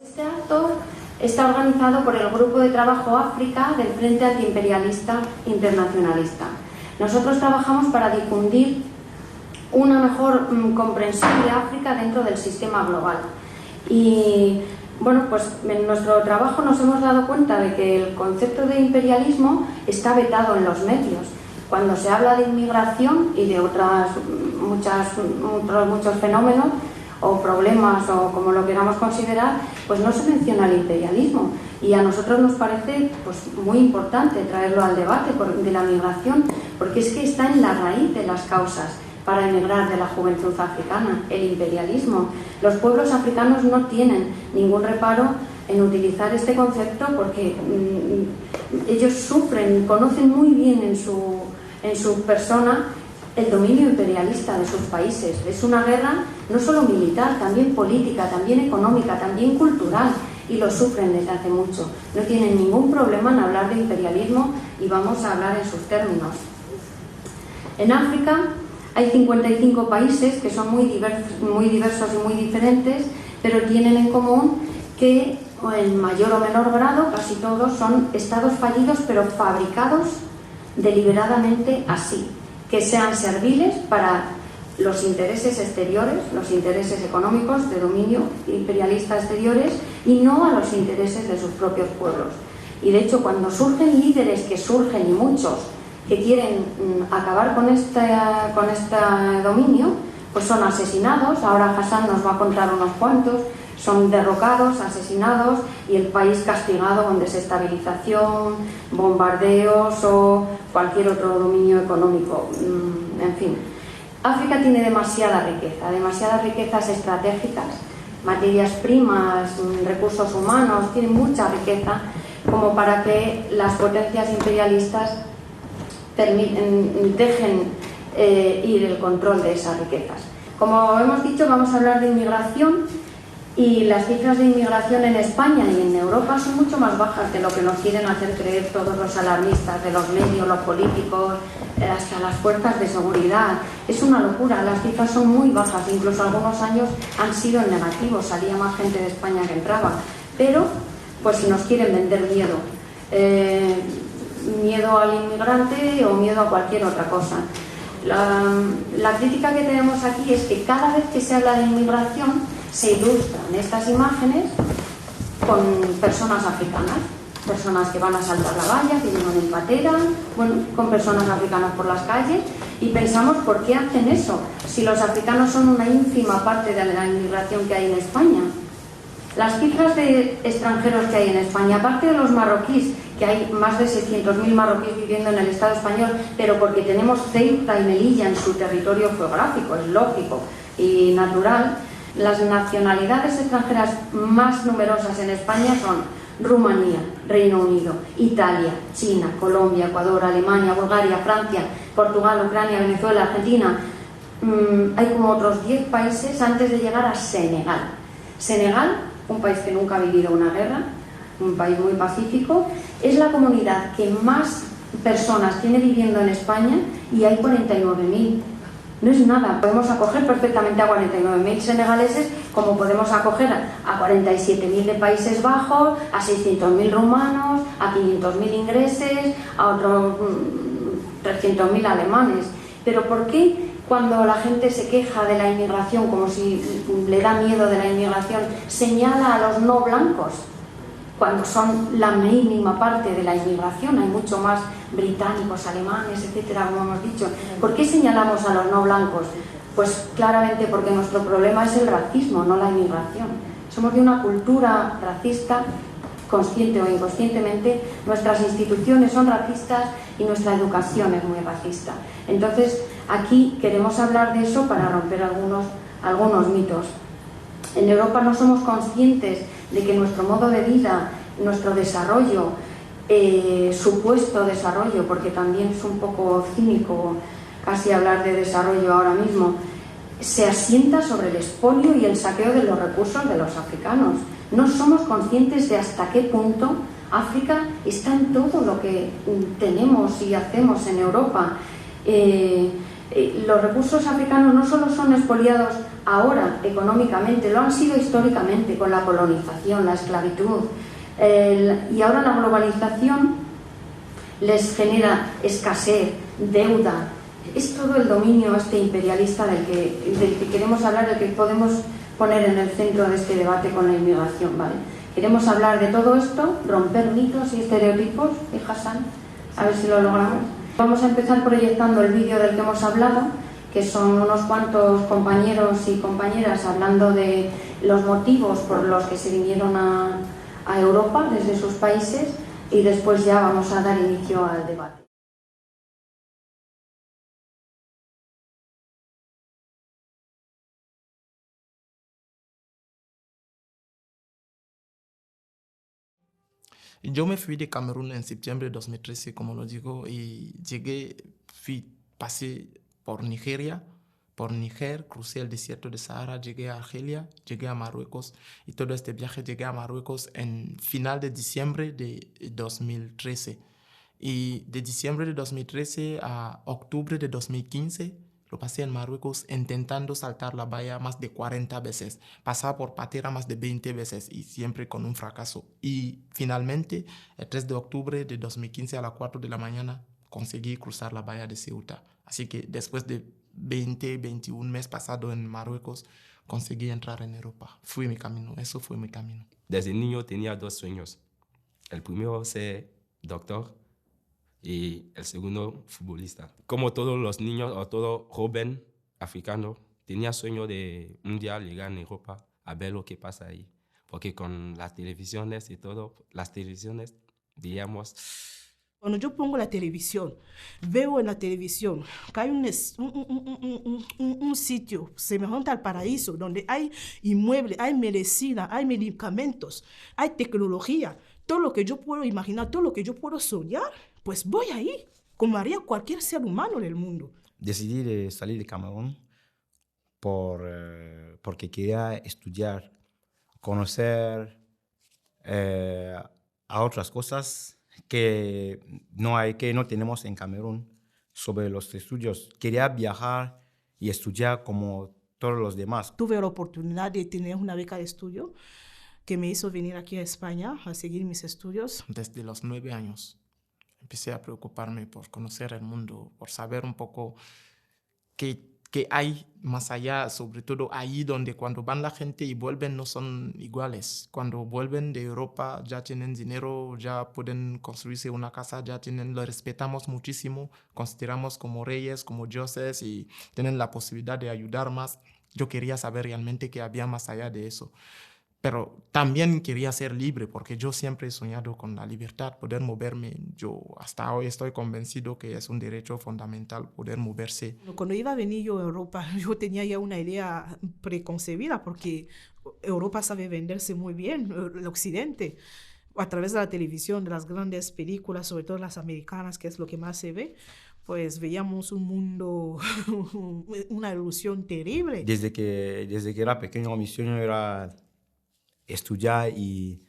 Este acto está organizado por el Grupo de Trabajo África del Frente Antiimperialista Internacionalista. Nosotros trabajamos para difundir una mejor comprensión de África dentro del sistema global. Y bueno, pues en nuestro trabajo nos hemos dado cuenta de que el concepto de imperialismo está vetado en los medios. Cuando se habla de inmigración y de muchos fenómenos o problemas o como lo queramos considerar, pues no se menciona el imperialismo, y a nosotros nos parece pues muy importante traerlo al debate de la migración, porque es que está en la raíz de las causas para emigrar de la juventud africana, el imperialismo. Los pueblos africanos no tienen ningún reparo en utilizar este concepto porque ellos sufren, conocen muy bien en su persona el dominio imperialista de sus países. Es una guerra no solo militar, también política, también económica, también cultural, y lo sufren desde hace mucho. No tienen ningún problema en hablar de imperialismo y vamos a hablar en sus términos. En África hay 55 países que son muy diversos y muy diferentes, pero tienen en común que en mayor o menor grado casi todos son estados fallidos, pero fabricados deliberadamente así, que sean serviles para los intereses exteriores, los intereses económicos de dominio imperialista exteriores, y no a los intereses de sus propios pueblos. Y de hecho, cuando surgen líderes, que surgen y muchos, que quieren acabar con este dominio, pues son asesinados. Ahora Hassan nos va a contar unos cuantos. Son derrocados, asesinados, y el país castigado con desestabilización, bombardeos o cualquier otro dominio económico. En fin, África tiene demasiadas riquezas estratégicas, materias primas, recursos humanos, tiene mucha riqueza como para que las potencias imperialistas dejen ir el control de esas riquezas. Como hemos dicho, vamos a hablar de inmigración. Y las cifras de inmigración en España y en Europa son mucho más bajas de lo que nos quieren hacer creer todos los alarmistas de los medios, los políticos, hasta las fuerzas de seguridad. Es una locura, las cifras son muy bajas, incluso algunos años han sido en negativo, salía más gente de España que entraba. Pero, pues si nos quieren vender miedo, miedo al inmigrante o miedo a cualquier otra cosa. La crítica que tenemos aquí es que cada vez que se habla de inmigración se ilustran estas imágenes con personas africanas, personas que van a saltar la valla, que llevan en patera, bueno, con personas africanas por las calles, y pensamos ¿por qué hacen eso? Si los africanos son una ínfima parte de la inmigración que hay en España. Las cifras de extranjeros que hay en España, aparte de los marroquíes, que hay más de 600.000 marroquíes viviendo en el Estado español, pero porque tenemos Ceuta y Melilla en su territorio geográfico, es lógico y natural. Las nacionalidades extranjeras más numerosas en España son Rumanía, Reino Unido, Italia, China, Colombia, Ecuador, Alemania, Bulgaria, Francia, Portugal, Ucrania, Venezuela, Argentina. Hay como otros 10 países antes de llegar a Senegal. Senegal, un país que nunca ha vivido una guerra, un país muy pacífico, es la comunidad que más personas tiene viviendo en España, y hay 49.000. No es nada, podemos acoger perfectamente a 49.000 senegaleses, como podemos acoger a 47.000 de Países Bajos, a 600.000 rumanos, a 500.000 ingleses, a otros 300.000 alemanes. Pero ¿por qué cuando la gente se queja de la inmigración, como si le da miedo de la inmigración, señala a los no blancos? Cuando son la mínima parte de la inmigración, hay mucho más británicos, alemanes, etcétera, como hemos dicho. ¿Por qué señalamos a los no blancos? Pues claramente porque nuestro problema es el racismo, no la inmigración. Somos de una cultura racista, consciente o inconscientemente. Nuestras instituciones son racistas y nuestra educación es muy racista. Entonces, aquí queremos hablar de eso para romper algunos mitos. En Europa no somos conscientes de que nuestro modo de vida, nuestro desarrollo, supuesto desarrollo, porque también es un poco cínico casi hablar de desarrollo ahora mismo, se asienta sobre el expolio y el saqueo de los recursos de los africanos. No somos conscientes de hasta qué punto África está en todo lo que tenemos y hacemos en Europa. Los recursos africanos no solo son expoliados ahora económicamente, lo han sido históricamente con la colonización, la esclavitud, y ahora la globalización les genera escasez, deuda. Es todo el dominio imperialista del que queremos hablar, del que podemos poner en el centro de este debate con la inmigración, ¿vale? Queremos hablar de todo esto, romper mitos y estereotipos, y Hassan, a ver si lo logramos. Vamos a empezar proyectando el vídeo del que hemos hablado, que son unos cuantos compañeros y compañeras hablando de los motivos por los que se vinieron a Europa desde sus países, y después ya vamos a dar inicio al debate. Yo me fui de Camerún en septiembre de 2013, como lo digo, y pasé por Nigeria, por Níger, crucé el desierto de Sahara, llegué a Argelia, llegué a Marruecos, y todo este viaje llegué a Marruecos en final de diciembre de 2013. Y de diciembre de 2013 a octubre de 2015 lo pasé en Marruecos intentando saltar la valla más de 40 veces. Pasaba por Patera más de 20 veces y siempre con un fracaso. Y finalmente, el 3 de octubre de 2015 a las 4 de la mañana, conseguí cruzar la valla de Ceuta. Así que después de 21 meses pasados en Marruecos, conseguí entrar en Europa. Fue mi camino, eso fue mi camino. Desde niño tenía dos sueños. El primero, ser doctor, y el segundo, futbolista. Como todos los niños o todo joven africano, tenía sueño de un día llegar en Europa a ver lo que pasa ahí. Porque con las televisiones y todo, las televisiones, digamos... Cuando yo pongo la televisión, veo en la televisión que hay un sitio semejante al paraíso, donde hay inmuebles, hay medicina, hay medicamentos, hay tecnología, todo lo que yo puedo imaginar, todo lo que yo puedo soñar, pues voy ahí, como haría cualquier ser humano del mundo. Decidí de salir de Camerún porque quería estudiar, conocer a otras cosas que no tenemos en Camerún sobre los estudios. Quería viajar y estudiar como todos los demás. Tuve la oportunidad de tener una beca de estudio que me hizo venir aquí a España a seguir mis estudios. Desde los 9 años empecé a preocuparme por conocer el mundo, por saber un poco qué hay más allá, sobre todo ahí donde cuando van la gente y vuelven no son iguales. Cuando vuelven de Europa ya tienen dinero, ya pueden construirse una casa, lo respetamos muchísimo, consideramos como reyes, como dioses y tienen la posibilidad de ayudar más. Yo quería saber realmente qué había más allá de eso. Pero también quería ser libre, porque yo siempre he soñado con la libertad, poder moverme. Yo hasta hoy estoy convencido que es un derecho fundamental poder moverse. Cuando iba a venir yo a Europa, yo tenía ya una idea preconcebida, porque Europa sabe venderse muy bien, el occidente, a través de la televisión, de las grandes películas, sobre todo las americanas, que es lo que más se ve, pues veíamos un mundo, una ilusión terrible. Desde que era pequeño, mi sueño era estudiar y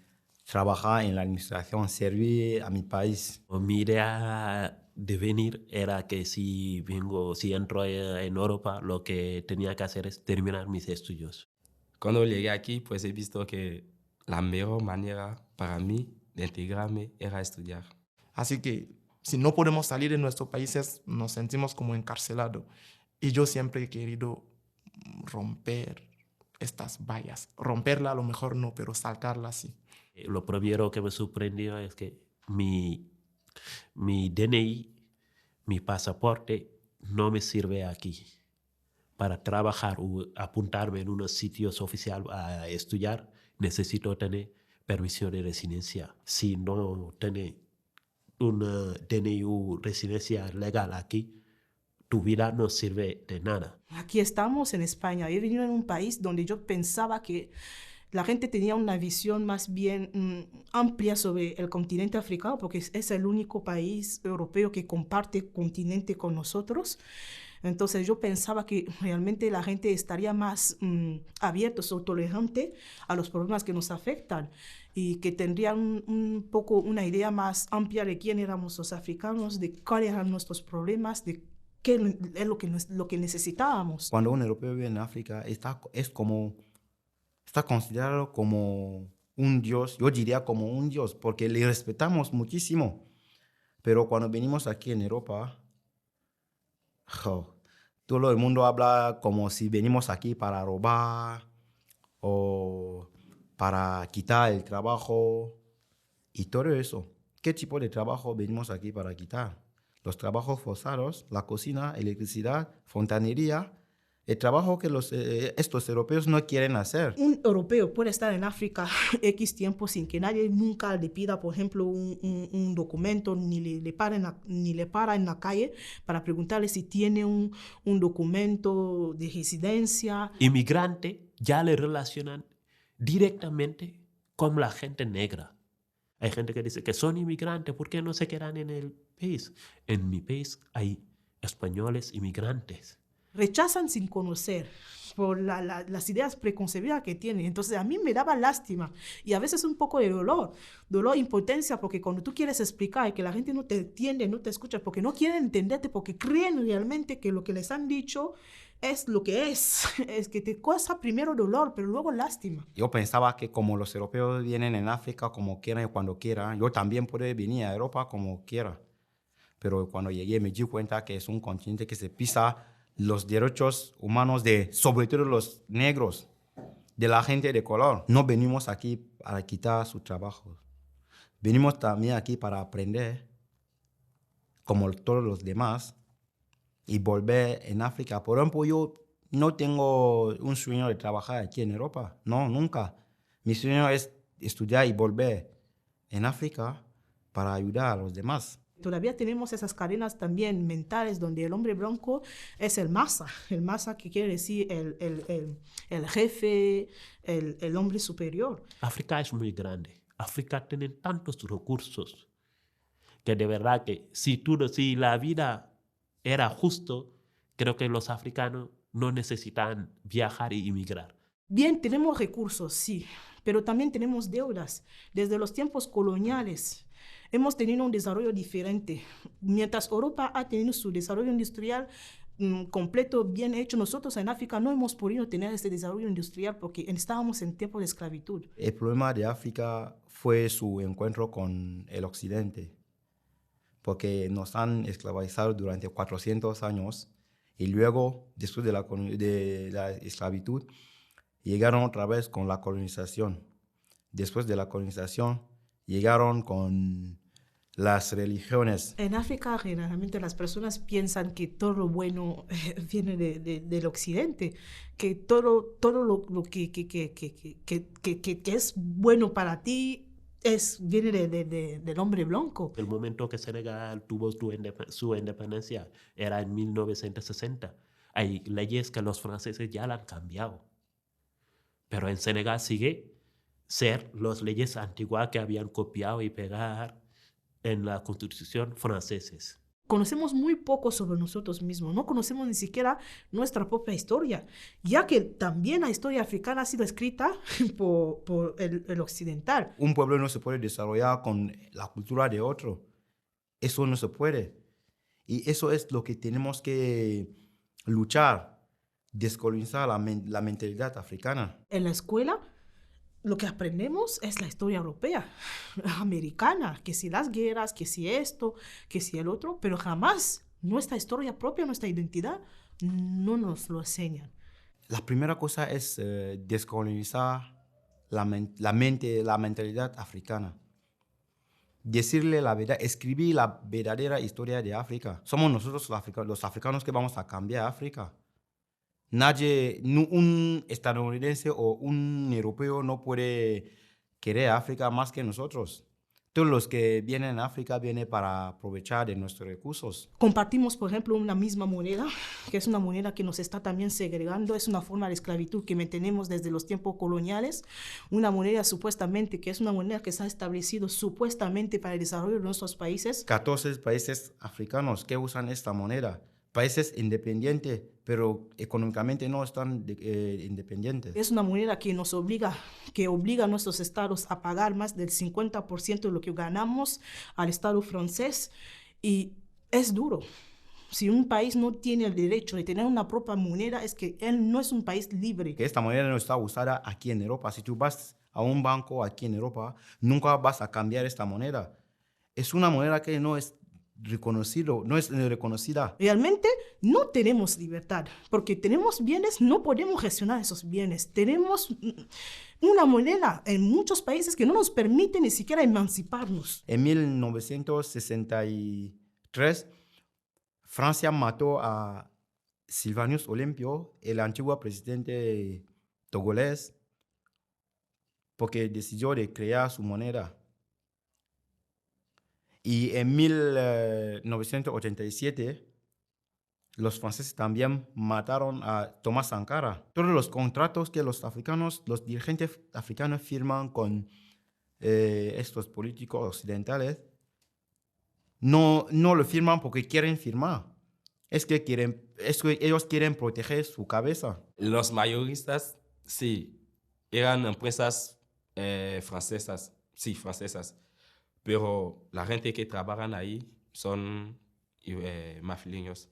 trabajar en la administración, servir a mi país. Mi idea de venir era que si entro en Europa, lo que tenía que hacer es terminar mis estudios. Cuando llegué aquí, pues he visto que la mejor manera para mí de integrarme era estudiar. Así que si no podemos salir de nuestros países, nos sentimos como encarcelados. Y yo siempre he querido romper estas vallas. Romperla a lo mejor no, pero saltarla sí. Lo primero que me sorprendió es que mi DNI, mi pasaporte, no me sirve aquí. Para trabajar o apuntarme en unos sitios oficiales a estudiar, necesito tener permiso de residencia. Si no tenés una DNI o residencia legal aquí, tu vida no sirve de nada. Aquí estamos en España. He venido en un país donde yo pensaba que la gente tenía una visión más bien amplia sobre el continente africano, porque es el único país europeo que comparte continente con nosotros. Entonces yo pensaba que realmente la gente estaría más abierta o tolerante a los problemas que nos afectan y que tendrían un poco una idea más amplia de quién éramos los africanos, de cuáles eran nuestros problemas, de ¿qué es lo que necesitábamos? Cuando un europeo vive en África, está considerado como un dios, yo diría como un dios, porque le respetamos muchísimo. Pero cuando venimos aquí en Europa, todo el mundo habla como si venimos aquí para robar o para quitar el trabajo y todo eso. ¿Qué tipo de trabajo venimos aquí para quitar? Los trabajos forzados, la cocina, electricidad, fontanería, el trabajo que estos europeos no quieren hacer. Un europeo puede estar en África X tiempo sin que nadie nunca le pida, por ejemplo, un documento, ni le para en la calle para preguntarle si tiene un documento de residencia. Inmigrante ya le relacionan directamente con la gente negra. Hay gente que dice que son inmigrantes, ¿por qué no se quedan en el país? En mi país hay españoles inmigrantes. Rechazan sin conocer por las ideas preconcebidas que tienen. Entonces a mí me daba lástima y a veces un poco de dolor, impotencia, porque cuando tú quieres explicar y que la gente no te entiende, no te escucha, porque no quieren entenderte, porque creen realmente que lo que les han dicho es lo que es que te causa primero dolor, pero luego lástima. Yo pensaba que como los europeos vienen en África como quieran y cuando quieran, yo también puedo venir a Europa como quiera. Pero cuando llegué me di cuenta que es un continente que se pisa los derechos humanos de, sobre todo los negros, de la gente de color. No venimos aquí para quitar su trabajo. Venimos también aquí para aprender, como todos los demás, y volver en África. Por ejemplo, yo no tengo un sueño de trabajar aquí en Europa. No, nunca. Mi sueño es estudiar y volver en África para ayudar a los demás. Todavía tenemos esas cadenas también mentales donde el hombre blanco es el masa que quiere decir el jefe, el hombre superior. África es muy grande. África tiene tantos recursos que de verdad que si la vida era justo, creo que los africanos no necesitan viajar y emigrar. Bien, tenemos recursos, sí, pero también tenemos deudas. Desde los tiempos coloniales hemos tenido un desarrollo diferente. Mientras Europa ha tenido su desarrollo industrial completo, bien hecho, nosotros en África no hemos podido tener este desarrollo industrial porque estábamos en tiempo de esclavitud. El problema de África fue su encuentro con el occidente, porque nos han esclavizado durante 400 años y luego, después de la esclavitud, llegaron otra vez con la colonización. Después de la colonización, llegaron con las religiones. En África, generalmente las personas piensan que todo lo bueno viene del occidente, que todo lo que es bueno para ti viene del hombre blanco. El momento que Senegal tuvo su independencia era en 1960. Hay leyes que los franceses ya la han cambiado. Pero en Senegal sigue ser las leyes antiguas que habían copiado y pegar en la constitución franceses. Conocemos muy poco sobre nosotros mismos, no conocemos ni siquiera nuestra propia historia, ya que también la historia africana ha sido escrita por el occidental. Un pueblo no se puede desarrollar con la cultura de otro. Eso no se puede. Y eso es lo que tenemos que luchar, descolonizar la mentalidad africana. En la escuela, lo que aprendemos es la historia europea, americana, que si las guerras, que si esto, que si el otro, pero jamás nuestra historia propia, nuestra identidad, no nos lo enseñan. La primera cosa es descolonizar la mentalidad africana. Decirle la verdad, escribir la verdadera historia de África. Somos nosotros los africanos que vamos a cambiar África. Nadie, un estadounidense o un europeo no puede querer África más que nosotros. Todos los que vienen a África vienen para aprovechar de nuestros recursos. Compartimos, por ejemplo, una misma moneda, que es una moneda que nos está también segregando, es una forma de esclavitud que mantenemos desde los tiempos coloniales, una moneda supuestamente, que es una moneda que se ha establecido supuestamente para el desarrollo de nuestros países. 14 países africanos que usan esta moneda. Países independientes, pero económicamente no están independientes. Es una moneda que obliga a nuestros estados a pagar más del 50% de lo que ganamos al estado francés, y es duro. Si un país no tiene el derecho de tener una propia moneda, es que él no es un país libre. Que esta moneda no está usada aquí en Europa. Si tú vas a un banco aquí en Europa, nunca vas a cambiar esta moneda. Es una moneda que no es reconocida. Realmente no tenemos libertad, porque tenemos bienes, no podemos gestionar esos bienes. Tenemos una moneda en muchos países que no nos permite ni siquiera emanciparnos. En 1963, Francia mató a Sylvanus Olympio, el antiguo presidente togolés, porque decidió de crear su moneda. Y en 1987, los franceses también mataron a Thomas Sankara. Todos los contratos que los dirigentes africanos firman con estos políticos occidentales, no lo firman porque quieren firmar. Es que ellos quieren proteger su cabeza. Los mayoristas, sí, eran empresas francesas, sí, francesas. Pero la gente que trabajan ahí son madrileños.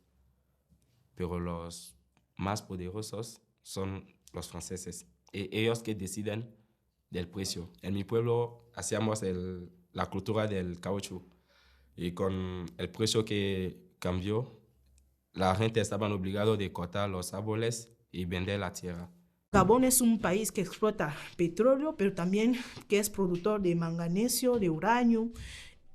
Pero los más poderosos son los franceses. Y ellos que deciden del precio. En mi pueblo hacíamos la cultura del caucho. Y con el precio que cambió, la gente estaba obligada de cortar los árboles y vender la tierra. Gabón es un país que explota petróleo, pero también que es productor de manganeso, de uranio,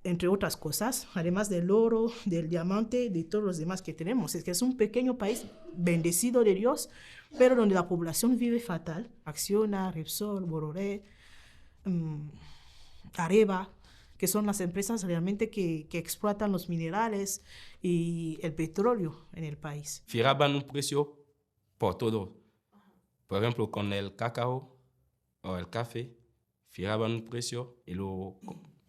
entre otras cosas, además del oro, del diamante, de todos los demás que tenemos. Es que es un pequeño país bendecido de Dios, pero donde la población vive fatal. Acciona, Repsol, Bororé, Areva, que son las empresas realmente que explotan los minerales y el petróleo en el país. Fijaban un precio por todo. Por ejemplo, con el cacao o el café, fijaban un precio y lo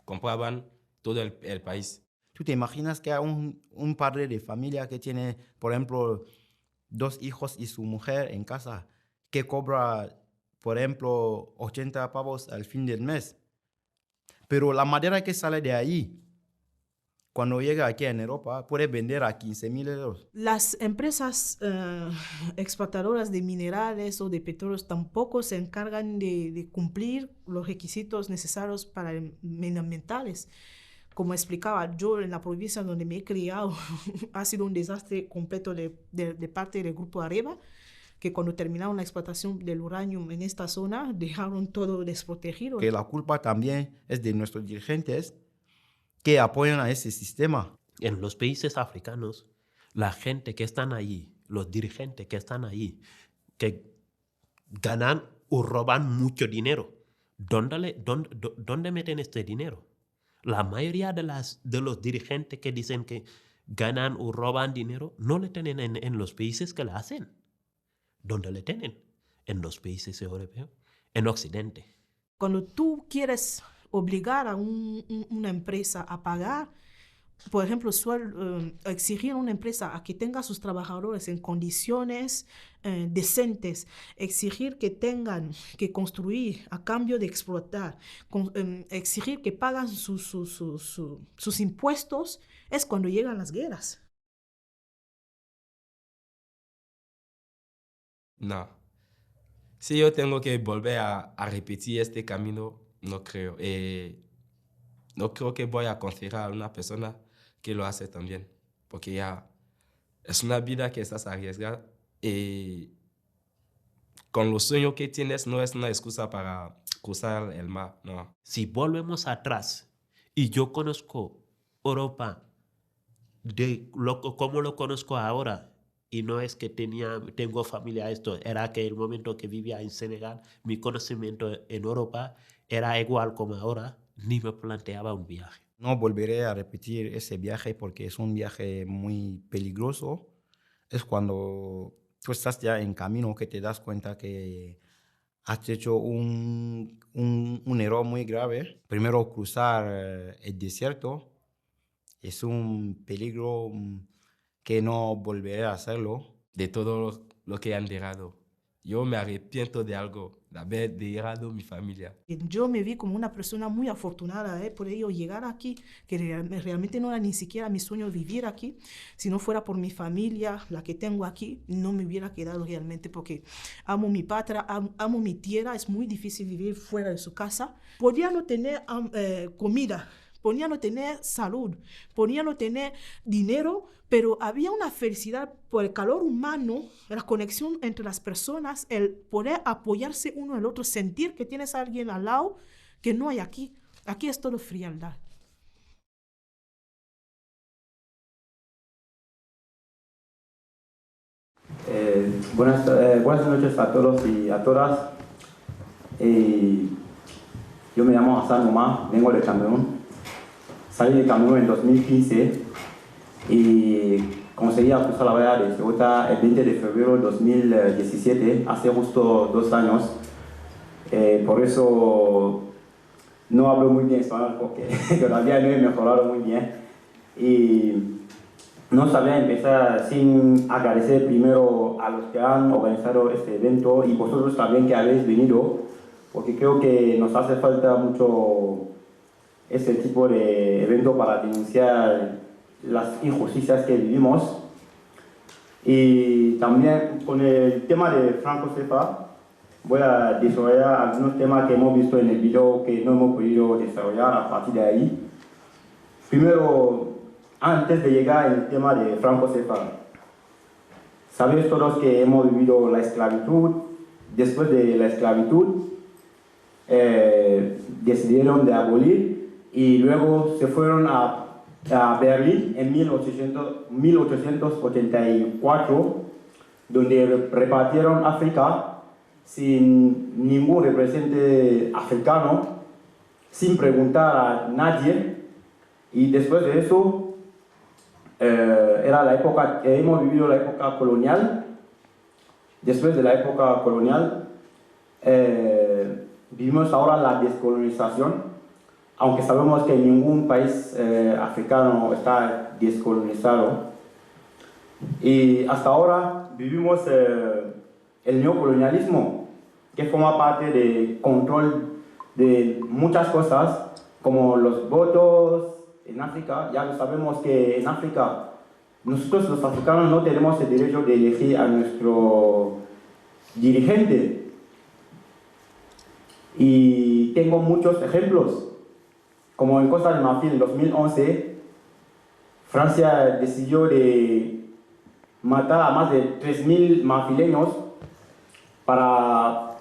compraban todo el país. ¿Tú te imaginas que hay un padre de familia que tiene, por ejemplo, 2 hijos y su mujer en casa, que cobra, por ejemplo, 80 pavos al fin del mes? Pero la madera que sale de ahí, cuando llega aquí en Europa, puede vender a 15.000 euros. Las empresas explotadoras de minerales o de petróleos tampoco se encargan de cumplir los requisitos necesarios para medioambientales. Como explicaba, yo en la provincia donde me he criado ha sido un desastre completo de parte del grupo Areva, que cuando terminaron la explotación del uranio en esta zona dejaron todo desprotegido. Que la culpa también es de nuestros dirigentes que apoyan a ese sistema. En los países africanos, la gente que están ahí, los dirigentes que están ahí, que ganan o roban mucho dinero, ¿dónde meten este dinero? La mayoría de los dirigentes que dicen que ganan o roban dinero no le tienen en los países que la hacen. ¿Dónde le tienen? En los países europeos, en Occidente. Cuando tú quieres obligar a una empresa a pagar, por ejemplo, exigir a una empresa a que tenga a sus trabajadores en condiciones decentes, exigir que tengan que construir a cambio de explotar, exigir que pagan sus impuestos, es cuando llegan las guerras. No. Si yo tengo que volver a repetir este camino, no creo. No creo que voy a aconsejar a una persona que lo hace también. Porque ya es una vida que estás arriesgando y con los sueños que tienes no es una excusa para cruzar el mar, no. Si volvemos atrás y yo conozco Europa como lo conozco ahora, y no es que tengo familia esto, era que el momento que vivía en Senegal, mi conocimiento en Europa era igual como ahora, ni me planteaba un viaje. No volveré a repetir ese viaje porque es un viaje muy peligroso. Es cuando tú estás ya en camino que te das cuenta que has hecho un error muy grave. Primero, cruzar el desierto es un peligro que no volveré a hacerlo. De todo lo que han dejado yo me arrepiento de algo, de haber dejado mi familia. Yo me vi como una persona muy afortunada, por ello llegar aquí, que realmente no era ni siquiera mi sueño vivir aquí. Si no fuera por mi familia, la que tengo aquí, no me hubiera quedado realmente, porque amo mi patria, amo mi tierra. Es muy difícil vivir fuera de su casa. Podía no tener comida, podía no tener salud, podía no tener dinero, pero había una felicidad por el calor humano, la conexión entre las personas, el poder apoyarse uno al otro, sentir que tienes a alguien al lado que no hay aquí. Aquí es todo frialdad. Buenas noches a todos y a todas. Yo me llamo Hassan Omar, vengo de Camerún. Salí de Camerún en 2015 y conseguí cruzar la valla de Ceuta el 20 de febrero de 2017, hace justo 2 años. Por eso no hablo muy bien español porque todavía no he mejorado muy bien. Y no sabía empezar sin agradecer primero a los que han organizado este evento y vosotros también que habéis venido, porque creo que nos hace falta mucho este tipo de evento para denunciar las injusticias que vivimos. Y también con el tema de Franco Cefa voy a desarrollar algunos temas que hemos visto en el video que no hemos podido desarrollar a partir de ahí. Primero, antes de llegar al tema de Franco Cefa, sabéis todos que hemos vivido la esclavitud. Después de la esclavitud, decidieron de abolir y luego se fueron a Berlín en 1884, donde repartieron África sin ningún representante africano, sin preguntar a nadie. Y después de eso, era la época, hemos vivido la época colonial. Después de la época colonial, vivimos ahora la descolonización, aunque sabemos que ningún país africano está descolonizado. Y hasta ahora vivimos el neocolonialismo, que forma parte del control de muchas cosas, como los votos en África. Ya lo sabemos que en África nosotros los africanos no tenemos el derecho de elegir a nuestro dirigente. Y tengo muchos ejemplos, como en Costa de Marfil en 2011, Francia decidió de matar a más de 3.000 marfileños para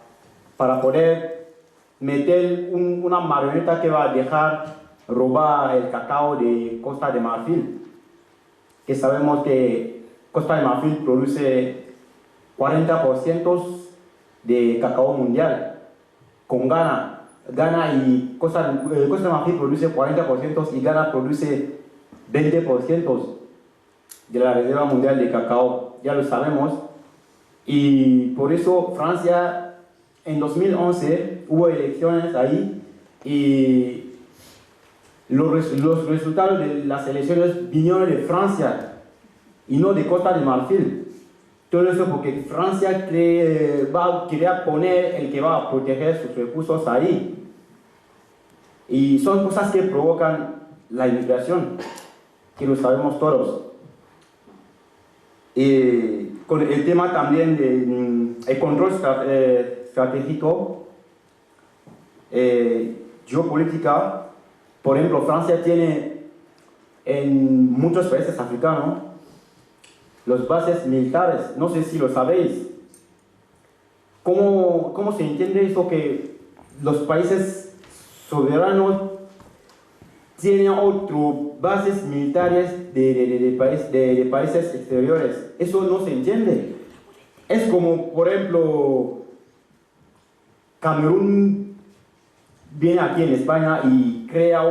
poder meter una marioneta que va a dejar robar el cacao de Costa de Marfil, que sabemos que Costa de Marfil produce 40% de cacao mundial, con Ghana y Costa de Marfil produce 40% y Ghana produce 20% de la reserva mundial de cacao, ya lo sabemos. Y por eso Francia en 2011 hubo elecciones ahí y los resultados de las elecciones vinieron de Francia y no de Costa de Marfil. Todo eso porque Francia quería poner el que va a proteger sus recursos ahí. Y son cosas que provocan la inmigración, que lo sabemos todos. Y con el tema también del control estratégico, geopolítica, por ejemplo, Francia tiene en muchos países africanos los bases militares. No sé si lo sabéis. ¿Cómo se entiende eso que los países soberanos tienen otras bases militares de países exteriores? Eso no se entiende. Es como, por ejemplo, Camerún viene aquí en España y crea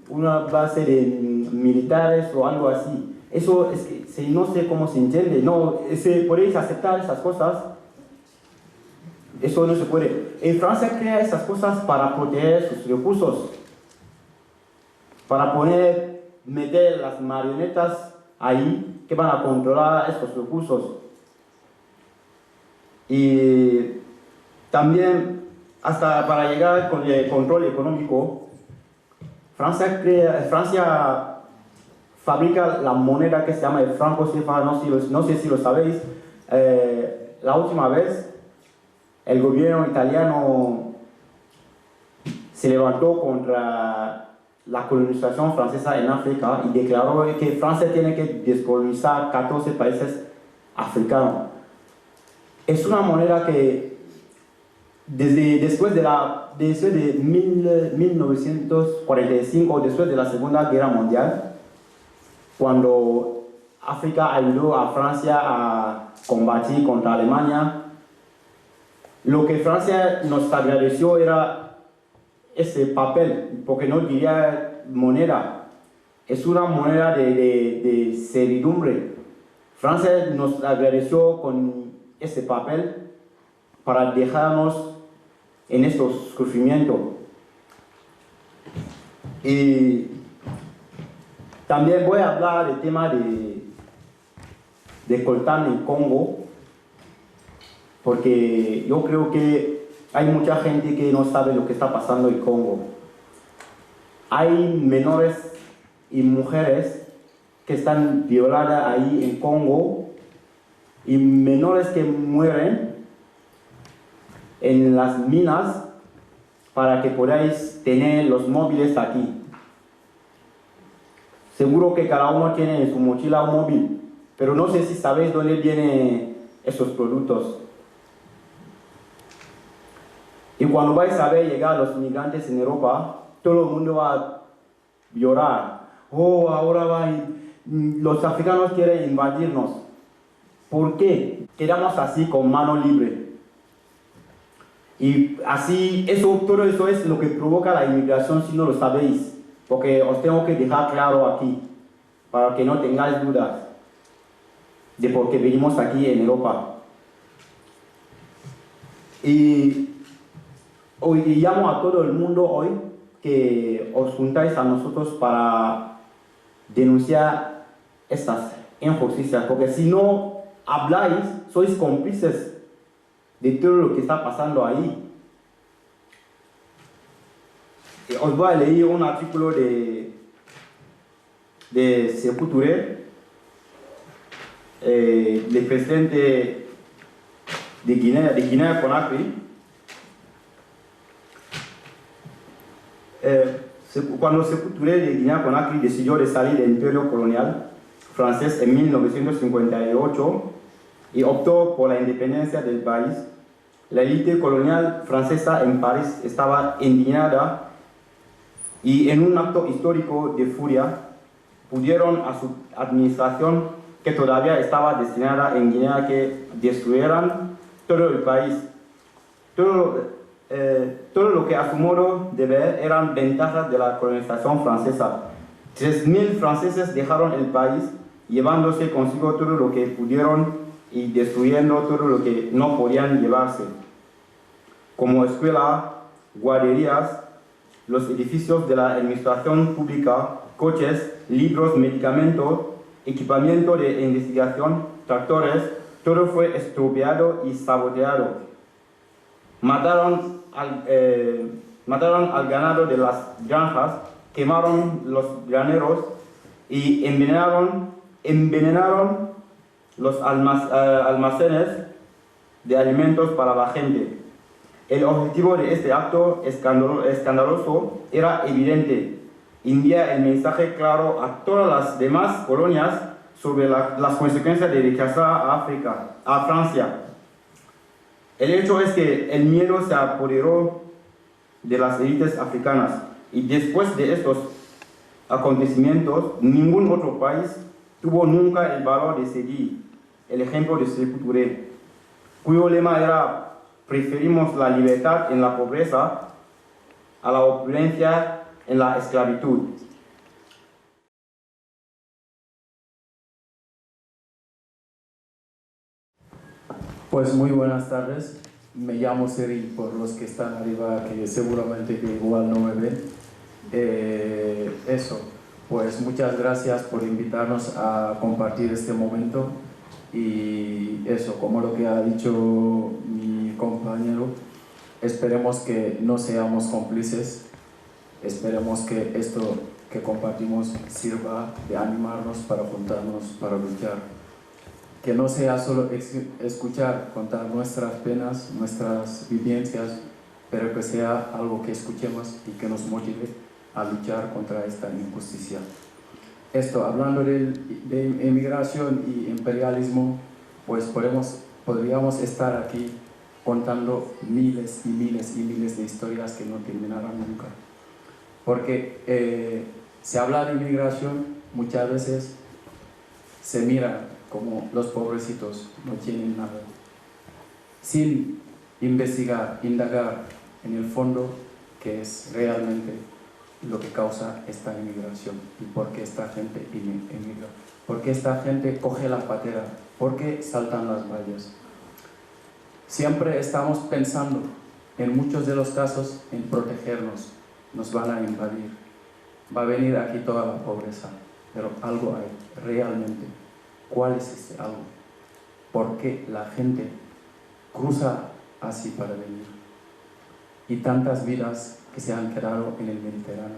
una base de militares o algo así. Eso es que no sé cómo se entiende. No, podéis aceptar esas cosas. Eso no se puede. En Francia crea esas cosas para proteger sus recursos, para meter las marionetas ahí que van a controlar estos recursos. Y también, hasta para llegar con el control económico, Francia fabrica la moneda que se llama el franco CFA, no sé si lo sabéis. La última vez, el gobierno italiano se levantó contra la colonización francesa en África y declaró que Francia tiene que descolonizar 14 países africanos. Es una moneda que después de 1945, después de la Segunda Guerra Mundial, cuando África ayudó a Francia a combatir contra Alemania, lo que Francia nos agradeció era ese papel, porque no diría moneda, es una moneda de servidumbre. Francia nos agradeció con ese papel para dejarnos en estos sufrimientos. Y también voy a hablar del tema de coltán en Congo, porque yo creo que hay mucha gente que no sabe lo que está pasando en Congo. Hay menores y mujeres que están violadas ahí en Congo y menores que mueren en las minas para que podáis tener los móviles aquí. Seguro que cada uno tiene en su mochila un móvil, pero no sé si sabéis dónde vienen esos productos. Y cuando vais a ver llegar los inmigrantes en Europa, todo el mundo va a llorar. Oh, ahora los africanos quieren invadirnos. ¿Por qué? Quedamos así con mano libre. Y así, todo eso es lo que provoca la inmigración si no lo sabéis. Porque os tengo que dejar claro aquí, para que no tengáis dudas de por qué venimos aquí en Europa. Y llamo a todo el mundo hoy que os juntáis a nosotros para denunciar estas injusticias, porque si no habláis, sois cómplices de todo lo que está pasando ahí. Os voy a leer un artículo de Sékou Touré, del presidente de Guinea-Conakry. Cuando Sékou Touré de Guinea-Conakry decidió de salir del imperio colonial francés en 1958 y optó por la independencia del país, la élite colonial francesa en París estaba indignada y en un acto histórico de furia pidieron a su administración, que todavía estaba destinada en Guinea, que destruyeran todo el país. Todo lo que a su modo de ver eran ventajas de la colonización francesa. 3.000 franceses dejaron el país, llevándose consigo todo lo que pudieron y destruyendo todo lo que no podían llevarse, como escuelas, guarderías, los edificios de la administración pública, coches, libros, medicamentos, equipamiento de investigación, tractores, todo fue estropeado y saboteado. Mataron al ganado de las granjas, quemaron los graneros y envenenaron los almacenes de alimentos para la gente. El objetivo de este acto escandaloso era evidente: enviar el mensaje claro a todas las demás colonias sobre las consecuencias de rechazar a Francia. El hecho es que el miedo se apoderó de las élites africanas y después de estos acontecimientos, ningún otro país tuvo nunca el valor de seguir el ejemplo de Sékou Touré, cuyo lema era: preferimos la libertad en la pobreza a la opulencia en la esclavitud. Pues muy buenas tardes, me llamo Cyril, por los que están arriba, que seguramente que igual no me ven. Pues muchas gracias por invitarnos a compartir este momento. Y eso, como lo que ha dicho mi compañero, esperemos que no seamos cómplices, esperemos que esto que compartimos sirva de animarnos para juntarnos, para luchar. Que no sea solo escuchar, contar nuestras penas, nuestras vivencias, pero que sea algo que escuchemos y que nos motive a luchar contra esta injusticia. Esto, hablando de emigración y imperialismo, pues podríamos estar aquí contando miles y miles y miles de historias que no terminarán nunca. Porque se habla de inmigración, muchas veces se mira como los pobrecitos no tienen nada, sin investigar, indagar en el fondo qué es realmente lo que causa esta inmigración y por qué esta gente emigra, por qué esta gente coge la patera, por qué saltan las vallas. Siempre estamos pensando, en muchos de los casos, en protegernos, nos van a invadir, va a venir aquí toda la pobreza, pero algo hay realmente. ¿Cuál es ese algo? ¿Por qué la gente cruza así para venir? Y tantas vidas que se han quedado en el Mediterráneo.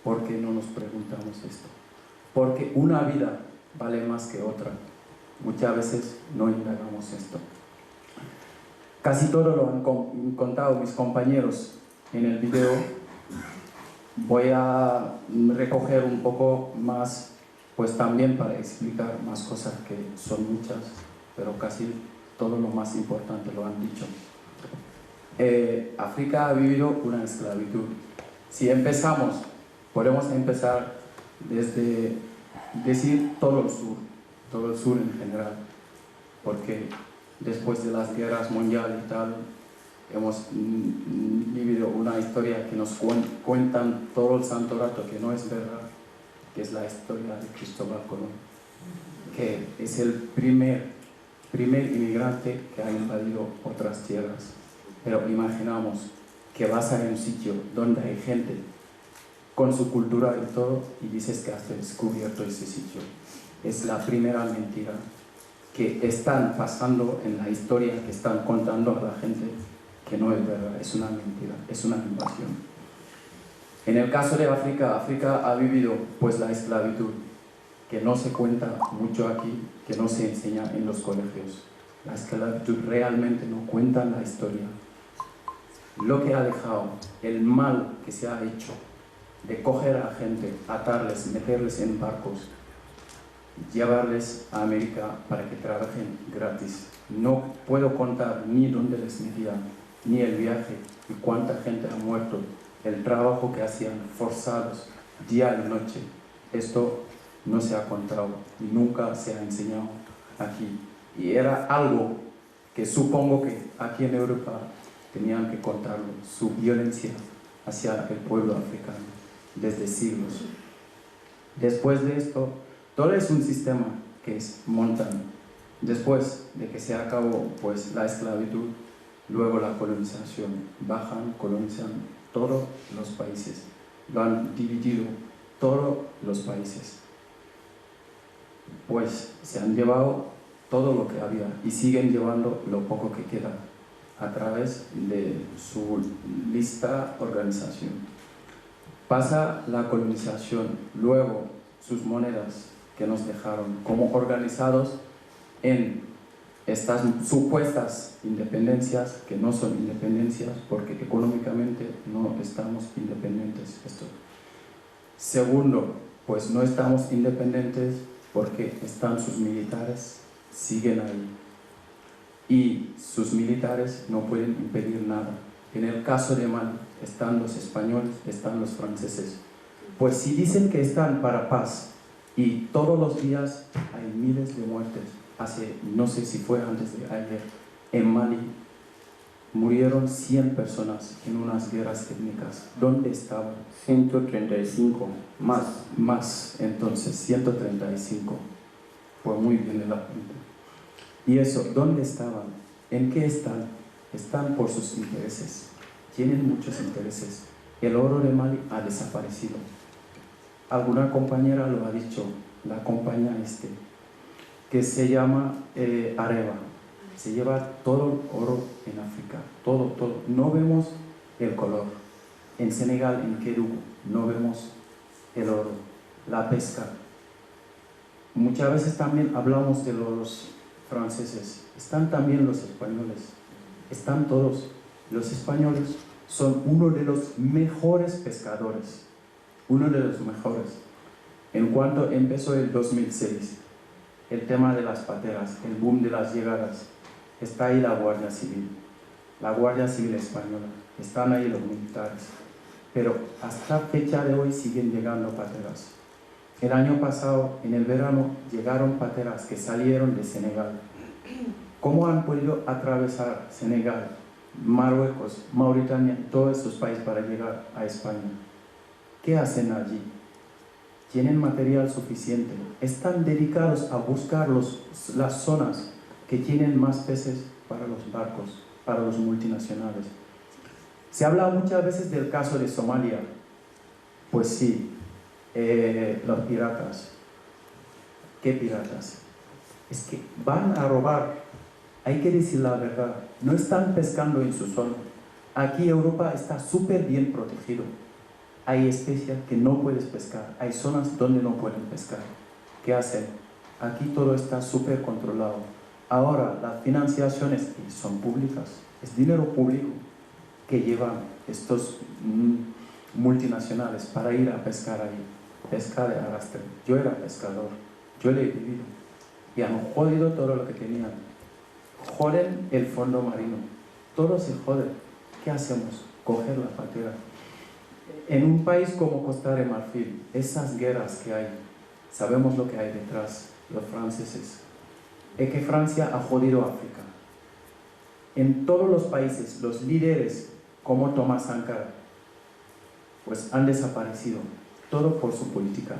¿Por qué no nos preguntamos esto? Porque una vida vale más que otra. Muchas veces no indagamos esto. Casi todo lo han contado mis compañeros en el video. Voy a recoger un poco más, pues también para explicar más cosas que son muchas, pero casi todo lo más importante lo han dicho. África ha vivido una esclavitud. Si empezamos, podemos empezar desde decir todo el sur en general, porque después de las guerras mundiales y tal, hemos vivido una historia que nos cuentan todo el santo rato que no es verdad, que es la historia de Cristóbal Colón, que es el primer inmigrante que ha invadido otras tierras. Pero imaginamos que vas a un sitio donde hay gente con su cultura y todo y dices que has descubierto ese sitio. Es la primera mentira que están pasando en la historia, que están contando a la gente, que no es verdad, es una mentira, es una invasión. En el caso de África, África ha vivido pues la esclavitud, que no se cuenta mucho aquí, que no se enseña en los colegios. La esclavitud realmente no cuenta la historia. Lo que ha dejado, el mal que se ha hecho de coger a la gente, atarles, meterles en barcos, llevarles a América para que trabajen gratis. No puedo contar ni dónde les metían, ni el viaje, y cuánta gente ha muerto, el trabajo que hacían forzados, día y noche. Esto no se ha contado y nunca se ha enseñado aquí. Y era algo que supongo que aquí en Europa tenían que contarlo, su violencia hacia el pueblo africano desde siglos. Después de esto, todo es un sistema que montan. Después de que se acabó pues, la esclavitud, luego la colonización, bajan, colonizan todos los países, lo han dividido todos los países. Pues se han llevado todo lo que había y siguen llevando lo poco que queda a través de su lista organización. Pasa la colonización, luego sus monedas que nos dejaron como organizados en estas supuestas independencias que no son independencias porque económicamente no estamos independientes. Esto. Segundo, pues no estamos independientes porque están sus militares, siguen ahí. Y sus militares no pueden impedir nada. En el caso de Mali están los españoles, están los franceses. Pues si dicen que están para paz y todos los días hay miles de muertes, no sé si fue antes de ayer, en Mali murieron 100 personas en unas guerras étnicas. ¿Dónde estaban? 135, Más, entonces, 135. Fue muy bien el apunte. ¿Y eso? ¿Dónde estaban? ¿En qué están? Están por sus intereses. Tienen muchos intereses. El oro de Mali ha desaparecido. Alguna compañera lo ha dicho, la compañía que se llama Areva. Se lleva todo el oro en África, todo, todo. No vemos el color. En Senegal, en Kédougou, no vemos el oro, la pesca. Muchas veces también hablamos de los franceses, están también los españoles, están todos. Los españoles son uno de los mejores pescadores, uno de los mejores. En cuanto empezó el 2006, el tema de las pateras, el boom de las llegadas, está ahí la Guardia Civil Española, están ahí los militares, pero hasta fecha de hoy siguen llegando pateras. El año pasado, en el verano, llegaron pateras que salieron de Senegal. ¿Cómo han podido atravesar Senegal, Marruecos, Mauritania, todos esos países para llegar a España? ¿Qué hacen allí? ¿Tienen material suficiente? ¿Están dedicados a buscar las zonas que tienen más peces para los barcos, para los multinacionales? Se habla muchas veces del caso de Somalia. Pues sí, los piratas. ¿Qué piratas? Es que van a robar. Hay que decir la verdad. No están pescando en su zona. Aquí Europa está súper bien protegido. Hay especies que no puedes pescar. Hay zonas donde no pueden pescar. ¿Qué hacen? Aquí todo está súper controlado. Ahora, las financiaciones son públicas. Es dinero público que llevan estos multinacionales para ir a pescar ahí. Pesca de arrastre. Yo era pescador. Yo lo he vivido. Y han jodido todo lo que tenían. Joden el fondo marino. Todo se jode. ¿Qué hacemos? Coger la patera. En un país como Costa de Marfil, esas guerras que hay, sabemos lo que hay detrás, los franceses. Es que Francia ha jodido a África. En todos los países, los líderes como Thomas Sankara, pues han desaparecido. Todo por su política.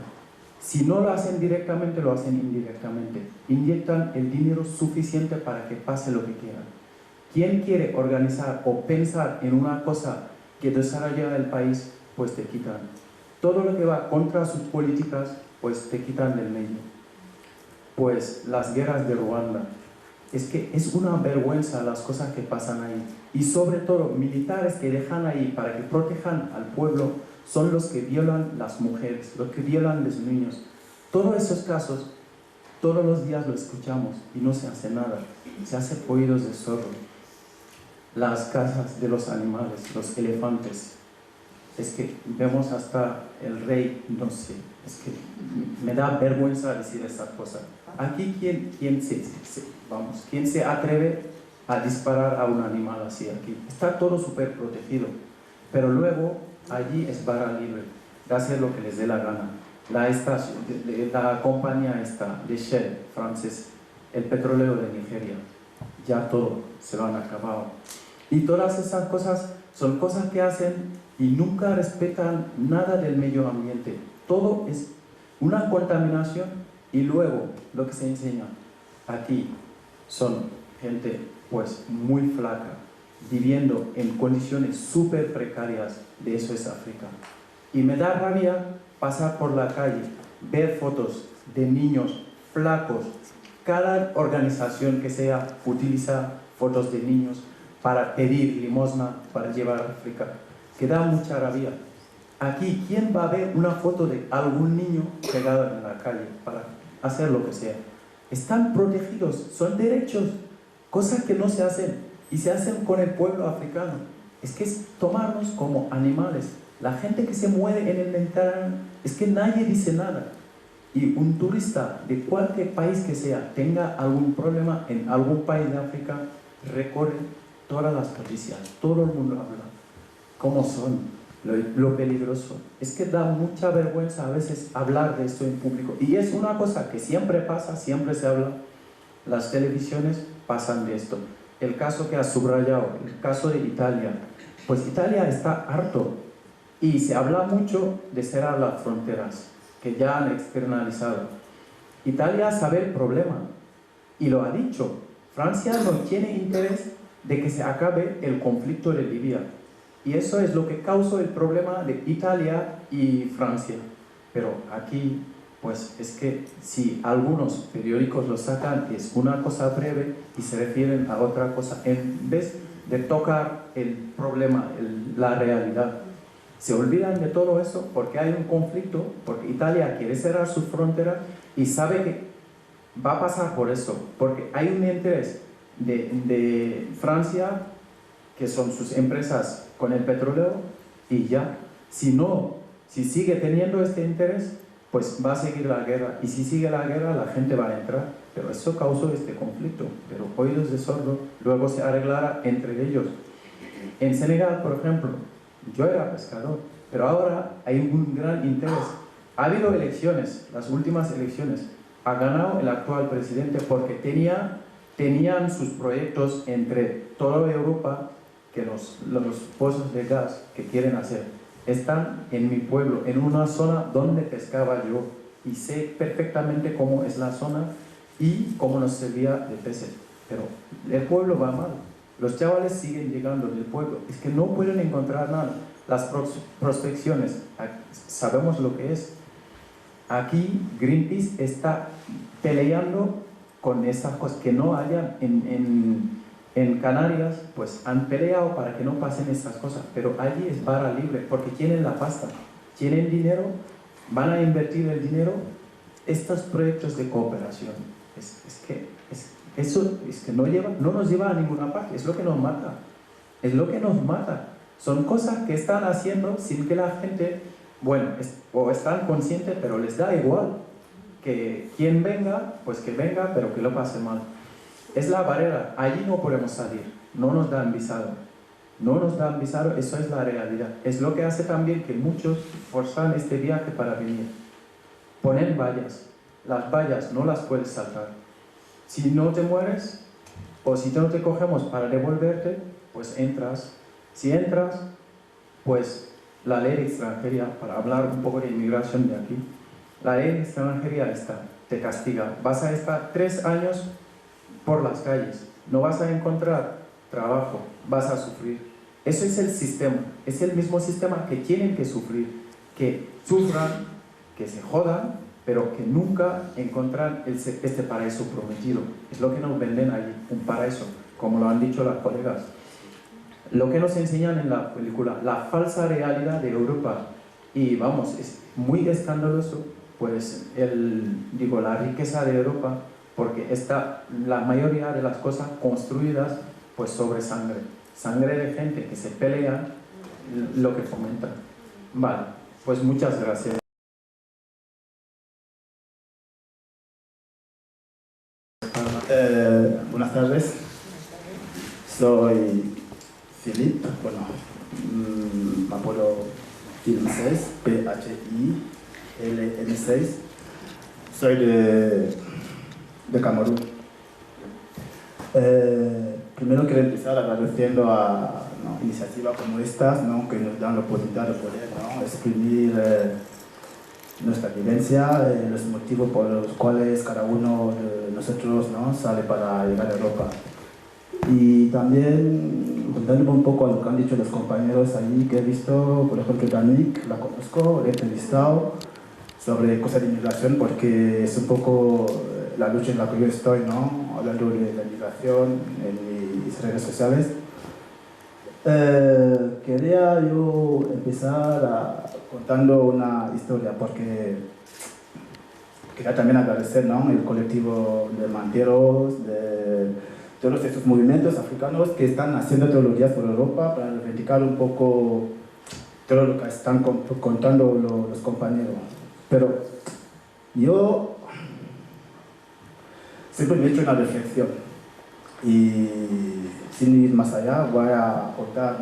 Si no lo hacen directamente, lo hacen indirectamente. Inyectan el dinero suficiente para que pase lo que quieran. ¿Quién quiere organizar o pensar en una cosa que desarrolla el país? Pues te quitan. Todo lo que va contra sus políticas, pues te quitan del medio. Pues las guerras de Ruanda. Es que es una vergüenza las cosas que pasan ahí. Y sobre todo, militares que dejan ahí para que protejan al pueblo son los que violan las mujeres, los que violan los niños. Todos esos casos, todos los días lo escuchamos y no se hace nada. Se hace oídos de sordo. Las casas de los animales, los elefantes. Es que vemos hasta el rey, no sé, es que me da vergüenza decir esa cosa. Aquí, ¿quién se atreve a disparar a un animal así aquí? Está todo súper protegido, pero luego allí es barra libre, de hacer lo que les dé la gana. La compañía esta de Shell, francés, el petróleo de Nigeria, ya todo se lo han acabado. Y todas esas cosas son cosas que hacen y nunca respetan nada del medio ambiente. Todo es una contaminación y luego lo que se enseña aquí son gente pues muy flaca, viviendo en condiciones súper precarias. De eso es África. Y me da rabia pasar por la calle, ver fotos de niños flacos. Cada organización que sea utiliza fotos de niños para pedir limosna para llevar a África, que da mucha rabia. Aquí, ¿quién va a ver una foto de algún niño pegado en la calle para hacer lo que sea? Están protegidos, son derechos, cosas que no se hacen y se hacen con el pueblo africano. Es que es tomarnos como animales. La gente que se muere en el Mediterráneo, es que nadie dice nada. Y un turista de cualquier país que sea, tenga algún problema en algún país de África, recorre todas las noticias, todo el mundo habla. ¿Cómo son? Lo peligroso. Es que da mucha vergüenza a veces hablar de esto en público. Y es una cosa que siempre pasa, siempre se habla. Las televisiones pasan de esto. El caso que has subrayado, el caso de Italia. Pues Italia está harto. Y se habla mucho de cerrar las fronteras, que ya han externalizado. Italia sabe el problema. Y lo ha dicho. Francia no tiene interés de que se acabe el conflicto de Libia. Y eso es lo que causó el problema de Italia y Francia. Pero aquí pues es que si algunos periódicos lo sacan, es una cosa breve y se refieren a otra cosa, en vez de tocar el problema, la realidad. Se olvidan de todo eso porque hay un conflicto, porque Italia quiere cerrar sus fronteras y sabe que va a pasar por eso, porque hay un interés de Francia, que son sus empresas con el petróleo, y ya, si sigue teniendo este interés, pues va a seguir la guerra, y si sigue la guerra la gente va a entrar, pero eso causó este conflicto, pero oídos de sordo, luego se arreglará entre ellos. En Senegal, por ejemplo, yo era pescador, pero ahora hay un gran interés. Ha habido elecciones, las últimas elecciones, ha ganado el actual presidente porque tenían sus proyectos entre toda Europa, que los pozos de gas que quieren hacer están en mi pueblo, en una zona donde pescaba yo, y sé perfectamente cómo es la zona y cómo nos servía de peces, pero el pueblo va mal, los chavales siguen llegando del pueblo, es que no pueden encontrar nada. Las prospecciones, sabemos lo que es. Aquí Greenpeace está peleando con esas cosas que no hayan en Canarias, pues han peleado para que no pasen esas cosas, pero allí es barra libre porque tienen la pasta, tienen dinero, van a invertir el dinero. Estos proyectos de cooperación eso no nos lleva a ninguna parte, es lo que nos mata, son cosas que están haciendo sin que la gente, bueno, o están conscientes, pero les da igual que quien venga, pues que venga, pero que lo pase mal. Es la barrera, allí no podemos salir, no nos dan visado, eso es la realidad. Es lo que hace también que muchos forzan este viaje para venir. Ponen vallas, las vallas no las puedes saltar. Si no te mueres, o si no te cogemos para devolverte, pues entras. Si entras, pues la ley de extranjería, para hablar un poco de inmigración de aquí, la ley de extranjería te castiga. Vas a estar 3 años por las calles, no vas a encontrar trabajo, vas a sufrir. Eso es el sistema, es el mismo sistema que tienen que sufrir, que sufran, que se jodan, pero que nunca encuentran este paraíso prometido. Es lo que nos venden allí, un paraíso, como lo han dicho las colegas. Lo que nos enseñan en la película, la falsa realidad de Europa, y vamos, es muy escandaloso, pues la riqueza de Europa, porque está la mayoría de las cosas construidas pues sobre sangre de gente que se pelea, lo que fomenta. Vale, pues muchas gracias. Buenas tardes, soy Philip, me apodo Philm 6, PHILM6, soy de Camerún. Primero quiero empezar agradeciendo a iniciativas como estas, que nos dan la oportunidad de poder exprimir nuestra vivencia, los motivos por los cuales cada uno de nosotros sale para llegar a Europa. Y también, juntándome un poco a lo que han dicho los compañeros allí, que he visto, por ejemplo, Danik, la conozco, le he entrevistado sobre cosas de inmigración, porque es un poco la lucha en la que yo estoy, hablando de la inmigración en mis redes sociales. Quería yo empezar contando una historia, porque quería también agradecer el colectivo de manteros, de todos estos movimientos africanos que están haciendo todos los días por Europa para reivindicar un poco todo lo que están contando los compañeros. Pero yo siempre me he hecho una reflexión y sin ir más allá voy a contar,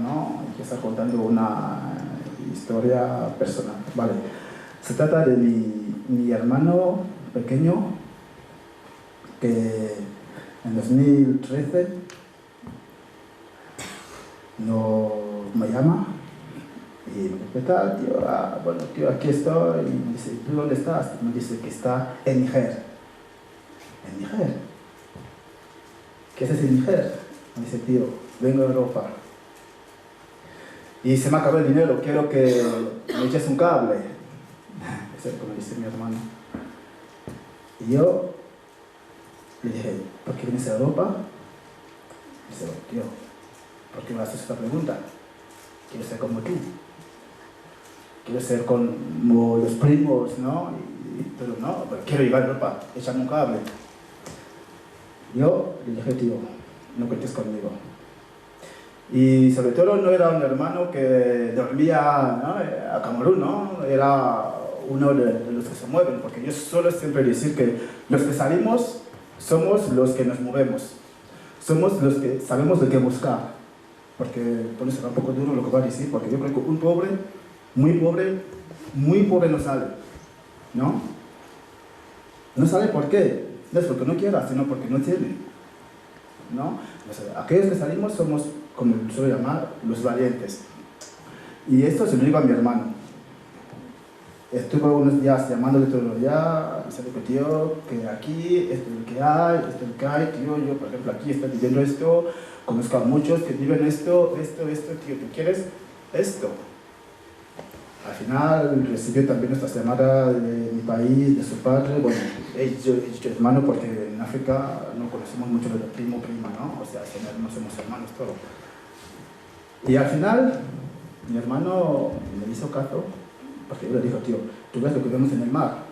empezar contando una historia personal. Vale. Se trata de mi hermano pequeño que en 2013 me llama y me dice, ¿qué tal, tío? Bueno, tío, aquí estoy. Y me dice, ¿tú dónde estás? Y me dice que está en Níger. ¿En Níger? ¿Qué haces en Níger? Me dice, tío, vengo a Europa. Y se me acabó el dinero, quiero que me eches un cable. Eso es lo que me dice mi hermano. Y yo le dije, ¿por qué vienes a Europa? Dice, tío, ¿por qué me haces esta pregunta? Quiero ser como tú. Quiero ser como los primos, ¿no? Pero no, pero quiero llegar a Europa, échame un cable. Yo le dije, tío, no cuentes conmigo. Y sobre todo no era un hermano que dormía, ¿no?, a Camerún, ¿no? Era uno de los que se mueven, porque yo suelo siempre decir que los que salimos somos los que nos movemos. Somos los que sabemos lo que buscar. Porque, por eso será un poco duro lo que voy a decir, porque yo creo que un pobre, muy pobre no sale, ¿no? No sale ¿por qué? No es porque no quiera, sino porque no tiene, ¿no? O sea, aquellos que salimos somos, como suelo llamar, los valientes. Y esto se lo digo a mi hermano. Estuve unos días llamándole todos los días, diciendo que tío, que aquí, esto es lo que hay, tío, yo por ejemplo aquí estoy viviendo esto, conozco a muchos que viven esto, tío, ¿tú quieres esto? Al final recibió también nuestras llamadas de mi país, de su padre. Bueno, he dicho hermano porque en África no conocemos mucho de primo, prima, ¿no? O sea, no somos hermanos todos. Y al final, mi hermano me hizo caso, porque yo le dije, tío, tú ves lo que vemos en el mar,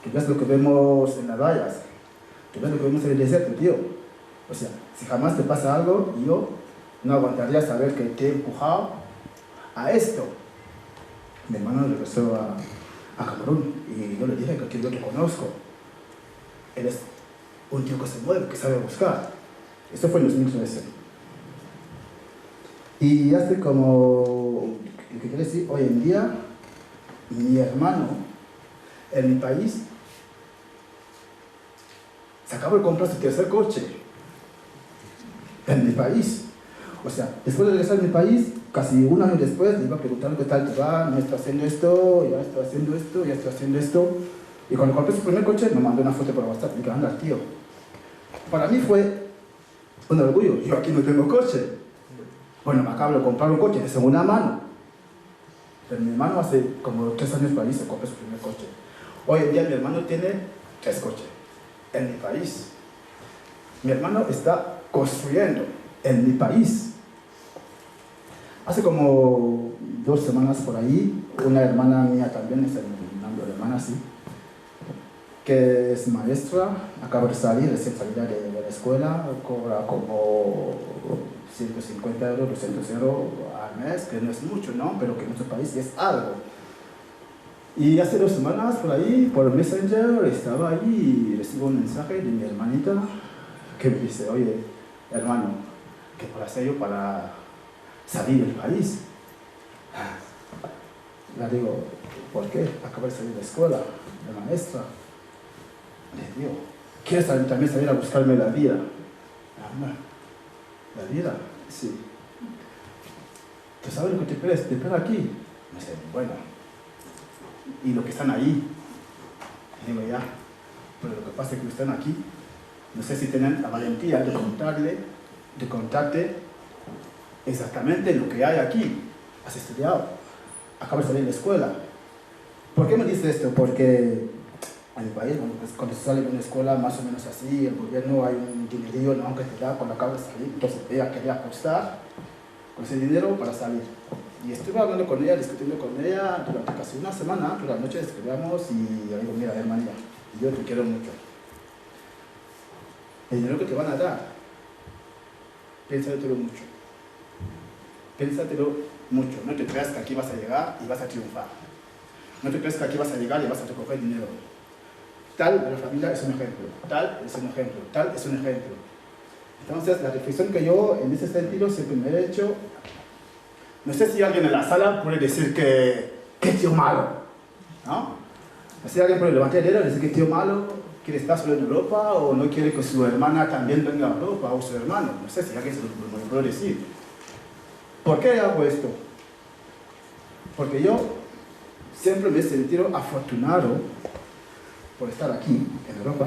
tú ves lo que vemos en las vallas, tú ves lo que vemos en el desierto, tío. O sea, si jamás te pasa algo, yo no aguantaría saber que te he empujado a esto. Mi hermano regresó a Camerún y yo le dije que yo te conozco. Eres un tío que se mueve, que sabe buscar. Esto fue en 2013. Y hace como, lo que quiere decir, hoy en día, mi hermano en mi país se acaba de comprar su tercer coche. En mi país. O sea, después de regresar a mi país, casi un año después, le iba a preguntar qué tal te va, no estoy haciendo esto, ya estoy haciendo esto, ya estoy haciendo esto. Y cuando compré su primer coche, me mandó una foto por WhatsApp y dije, anda, tío. Para mí fue un orgullo, yo aquí no tengo coche. Bueno, me acabo de comprar un coche de segunda mano. Pero mi hermano hace como 3 años para ahí se compró su primer coche. Hoy en día mi hermano tiene 3 coches en mi país. Mi hermano está construyendo en mi país. Hace como 2 semanas por ahí, una hermana mía también, es el nombre de hermana, sí, que es maestra, acaba de salir, recién salida de la escuela, cobra como 150 euros, 200 euros al mes, que no es mucho, ¿no? Pero que en nuestro país es algo. Y hace 2 semanas por ahí, por Messenger, estaba ahí y recibo un mensaje de mi hermanita que me dice, oye, hermano, ¿qué puedo hacer yo para salir del país? Le digo, ¿por qué? Acabo de salir de la escuela, de maestra. Le digo, ¿quieres también salir a buscarme la vida? ¿La vida? Sí. ¿Tú sabes lo que te espera aquí? Me dice, bueno, y lo que están ahí. Y digo, ya, pero lo que pasa es que están aquí. No sé si tienen la valentía de contarte exactamente lo que hay aquí. Has estudiado, acabas de salir de la escuela. ¿Por qué me dice esto? Porque en mi país, bueno, pues cuando se sale de una escuela más o menos así, el gobierno hay un dinerillo, ¿no?, que te da cuando acabas de salir. Entonces ella quería apostar con ese dinero para salir. Y estuve hablando con ella, discutiendo con ella durante casi una semana, toda la noche escribíamos y yo digo, mira, hermanita, yo te quiero mucho. El dinero que te van a dar, piénsatelo mucho. Piénsatelo mucho. No te creas que aquí vas a llegar y vas a triunfar. No te creas que aquí vas a llegar y vas a recoger dinero. Tal de la familia es un ejemplo, tal es un ejemplo, tal es un ejemplo. Entonces, la reflexión que yo en ese sentido siempre me he hecho, no sé si alguien en la sala puede decir que tío malo, ¿no? No sé si alguien puede levantar el dedo y decir que tío malo quiere estar solo en Europa o no quiere que su hermana también venga a Europa o su hermano. No sé si alguien se lo puede decir. ¿Por qué hago esto? Porque yo siempre me he sentido afortunado por estar aquí, en Europa,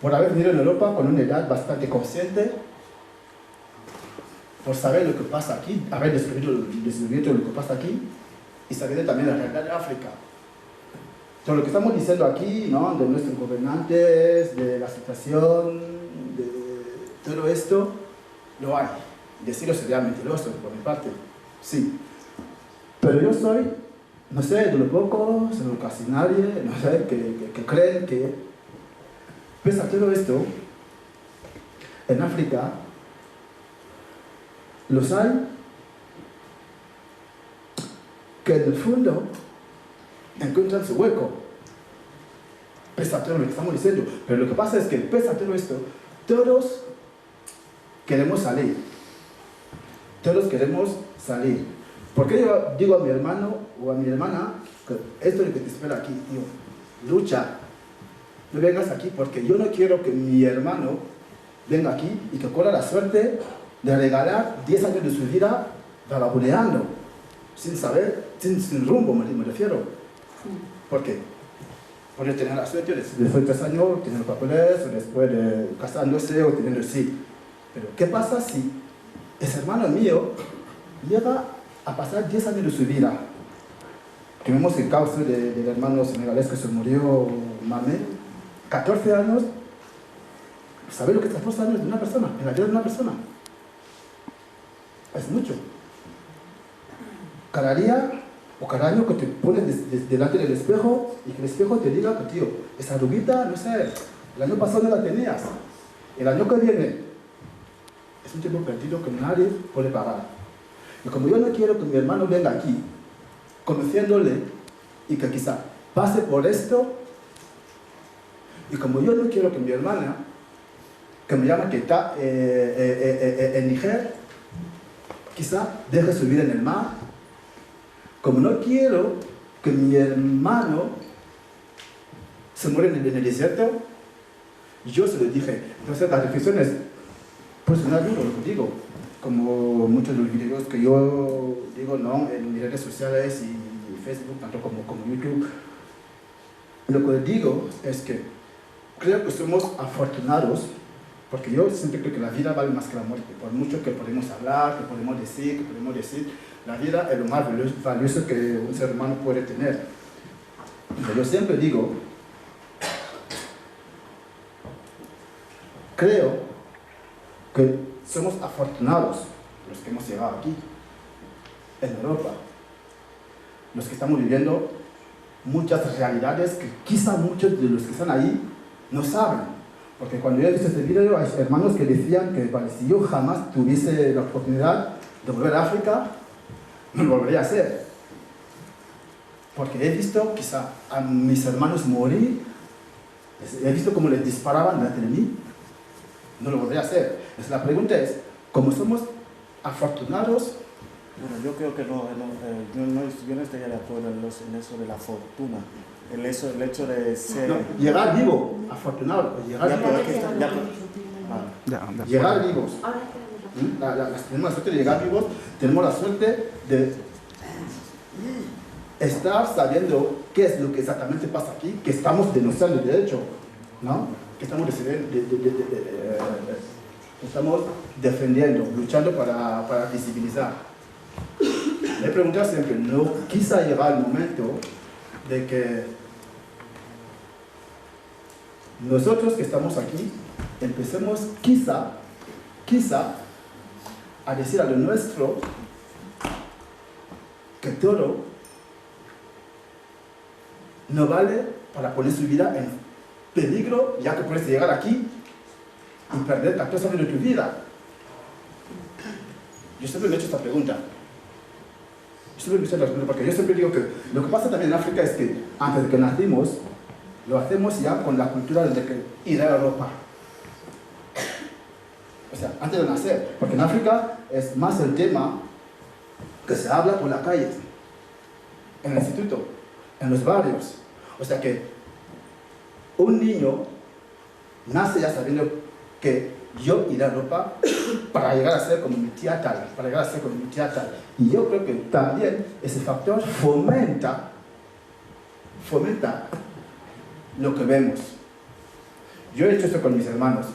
por haber venido en Europa con una edad bastante consciente, por saber lo que pasa aquí, haber descubierto lo que pasa aquí y saber también la realidad de África. Todo lo que estamos diciendo aquí, ¿no? De nuestros gobernantes, de la situación, de todo esto, lo hay. Decirlo sería mentiroso por mi parte, sí. Pero yo soy, no sé, de lo poco, de lo casi nadie, no sé, que creen que, pese a todo esto, en África, los hay que en el fondo encuentran su hueco, pese a todo lo que estamos diciendo. Pero lo que pasa es que, pese a todo esto, todos queremos salir. Todos queremos salir. ¿Por qué yo digo a mi hermano o a mi hermana que esto es lo que te espera aquí, tío? Lucha. No vengas aquí porque yo no quiero que mi hermano venga aquí y que corra la suerte de regalar 10 años de su vida vagabundeando, sin saber, sin rumbo, me refiero. ¿Por qué? Porque tener la suerte después de 3 años, tener los papeles, o después de casándose o teniendo el sí. Pero ¿qué pasa si ese hermano mío llega a pasar 10 años de su vida? Tuvimos el caso del hermano senegalés que se murió, Mame, 14 años. ¿Sabes lo que es 14 años de una persona? En la vida de una persona. Es mucho. Cada día o cada año que te pones delante del espejo y que el espejo te diga que, tío, esa arruguita, no sé, el año pasado no la tenías. El año que viene es un tiempo perdido que nadie puede pagar. Y como yo no quiero que mi hermano venga aquí, conociéndole, y que quizá pase por esto, y como yo no quiero que mi hermana, que me llama que está en Níger, quizá deje su vida en el mar, como no quiero que mi hermano se muera en el desierto, yo se lo dije. Entonces las reflexiones personales, lo digo, como muchos de los videos que yo digo, ¿no? En mis redes sociales y Facebook, tanto como YouTube, lo que digo es que creo que somos afortunados, porque yo siempre creo que la vida vale más que la muerte. Por mucho que podemos hablar, que podemos decir, la vida es lo más valioso que un ser humano puede tener. Pero yo siempre digo, creo que somos afortunados los que hemos llegado aquí, en Europa, los que estamos viviendo muchas realidades que quizá muchos de los que están ahí no saben. Porque cuando yo he visto este video, hay hermanos que decían que vale, si yo jamás tuviese la oportunidad de volver a África, no lo volvería a hacer. Porque he visto quizá a mis hermanos morir, he visto cómo les disparaban delante de mí, no lo volvería a hacer. Entonces la pregunta es, ¿cómo somos afortunados? Bueno, yo creo que yo no estaría de acuerdo en eso de la fortuna. El hecho de ser... No, llegar vivo, afortunado, llegar llegar vivos. Tenemos la suerte de llegar vivos, tenemos la suerte de estar sabiendo qué es lo que exactamente pasa aquí, que estamos denunciando de hecho, ¿no? Que estamos estamos defendiendo, luchando para visibilizar. Me he preguntado siempre, ¿no? Quizá llega el momento de que nosotros que estamos aquí empecemos quizá a decir a lo nuestro que todo no vale para poner su vida en peligro, ya que puedes llegar aquí y perder 14 años de tu vida. Yo siempre me he hecho esta pregunta. Porque yo siempre digo que lo que pasa también en África es que antes de que nacimos, lo hacemos ya con la cultura de que ir a Europa. O sea, antes de nacer. Porque en África es más el tema que se habla por las calles, en el instituto, en los barrios. O sea que un niño nace ya sabiendo que yo iré a Europa para llegar a ser como mi tía tal, Y yo creo que también ese factor fomenta lo que vemos. Yo he hecho esto con mis hermanos.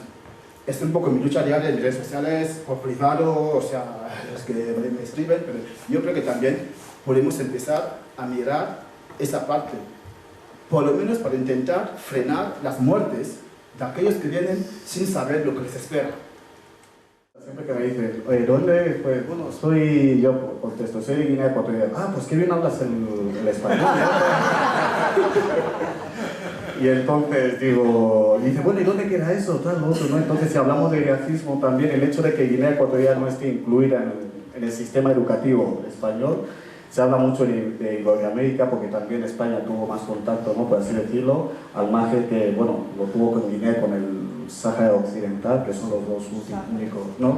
Es un poco mi lucha diaria en redes sociales, por privado, o sea, los que me escriben, pero yo creo que también podemos empezar a mirar esa parte. por lo menos para intentar frenar las muertes de aquellos que vienen sin saber lo que les espera. Siempre que me dicen, oye, ¿dónde? Pues bueno, yo contesto, soy de Guinea Ecuatorial. Ah, pues qué bien hablas el español. Y entonces dice, bueno, ¿y dónde queda eso? Tal, lo otro, ¿no? Entonces, si hablamos de racismo también, el hecho de que Guinea Ecuatorial no esté incluida en el sistema educativo español, se habla mucho de Iberoamérica porque también España tuvo más contacto, ¿no? Por así decirlo, al margen que, bueno, lo tuvo con Guinea, con el Sáhara Occidental, que son los dos únicos, ¿no?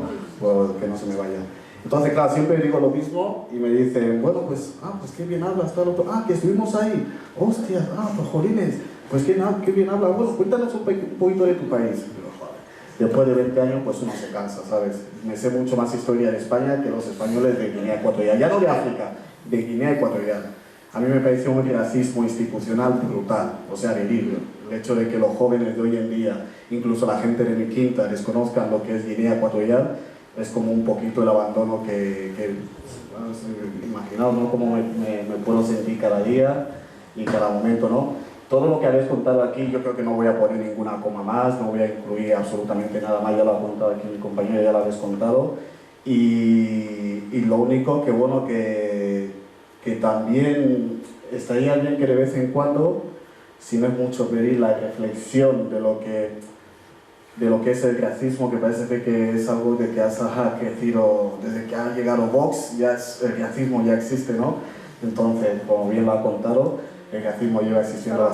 Que no se me vaya. Entonces, claro, siempre digo lo mismo y me dicen, bueno, pues qué bien hablas, tal, otro. Ah, que estuvimos ahí. Hostias, pues jolines, pues qué bien hablas. Bueno, cuéntanos un poquito de tu país. Después de 20 años, pues uno se cansa, ¿sabes? Me sé mucho más historia de España que los españoles de Guinea Ecuatorial. Ya no de África, de Guinea Ecuatorial. A mí me pareció un racismo institucional brutal, o sea, delirio. El hecho de que los jóvenes de hoy en día, incluso la gente de mi quinta, desconozcan lo que es Guinea Ecuatorial, es como un poquito el abandono imaginaos, ¿no? Cómo me puedo sentir cada día y cada momento, ¿no? Todo lo que habéis contado aquí, yo creo que no voy a poner ninguna coma más, no voy a incluir absolutamente nada más, ya lo ha contado aquí mi compañero, ya lo habéis contado. Y lo único que, bueno, que también estaría bien que de vez en cuando, si no es mucho pedir, la reflexión de lo que es el racismo, que parece que es algo de que ha crecido, desde que ha llegado Vox, el racismo ya existe, ¿no? Entonces, como bien lo ha contado, el racismo lleva existiendo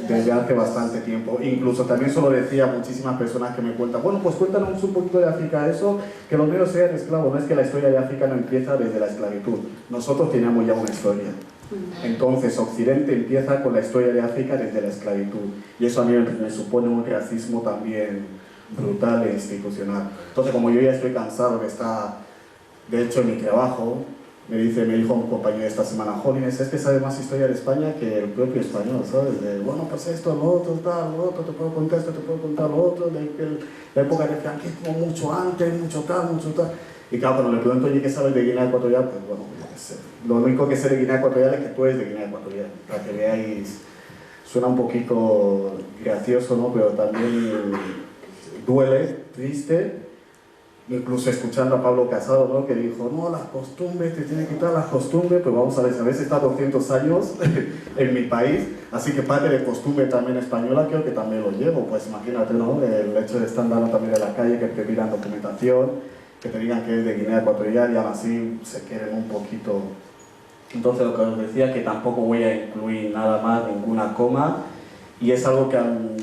desde hace bastante tiempo. Incluso también se lo decía a muchísimas personas que me cuentan, bueno, pues cuéntanos un poquito de África, eso, que los negros sean esclavos. No es que la historia de África no empieza desde la esclavitud. Nosotros teníamos ya una historia. Entonces, Occidente empieza con la historia de África desde la esclavitud. Y eso a mí me supone un racismo también brutal e institucional. Entonces, como yo ya estoy cansado de estar, de hecho, en mi trabajo, me dijo un compañero esta semana, jolines, es que sabe más historia de España que el propio español, ¿sabes? De, bueno, pues esto, lo otro, tal, lo otro, te puedo contar esto, te puedo contar lo otro, de la época del franquismo, mucho antes, mucho tal. Y claro, cuando le pregunto, oye, ¿qué sabes de Guinea Ecuatorial? Pues bueno, lo único que sé de Guinea Ecuatorial es que tú eres de Guinea Ecuatorial, para que veáis, suena un poquito gracioso, ¿no? Pero también duele, triste. Incluso escuchando a Pablo Casado, ¿no? Que dijo, no, las costumbres, te tienen que quitar las costumbres, pues vamos a ver, si habéis estado 200 años en mi país, así que parte de costumbre también española creo que también lo llevo, pues imagínate, ¿no? El hecho de estar andando también en la calle, que te pidan documentación, que te digan que es de Guinea Ecuatorial y aún así se queden un poquito. Entonces lo que os decía, que tampoco voy a incluir nada más, ninguna coma, y es algo que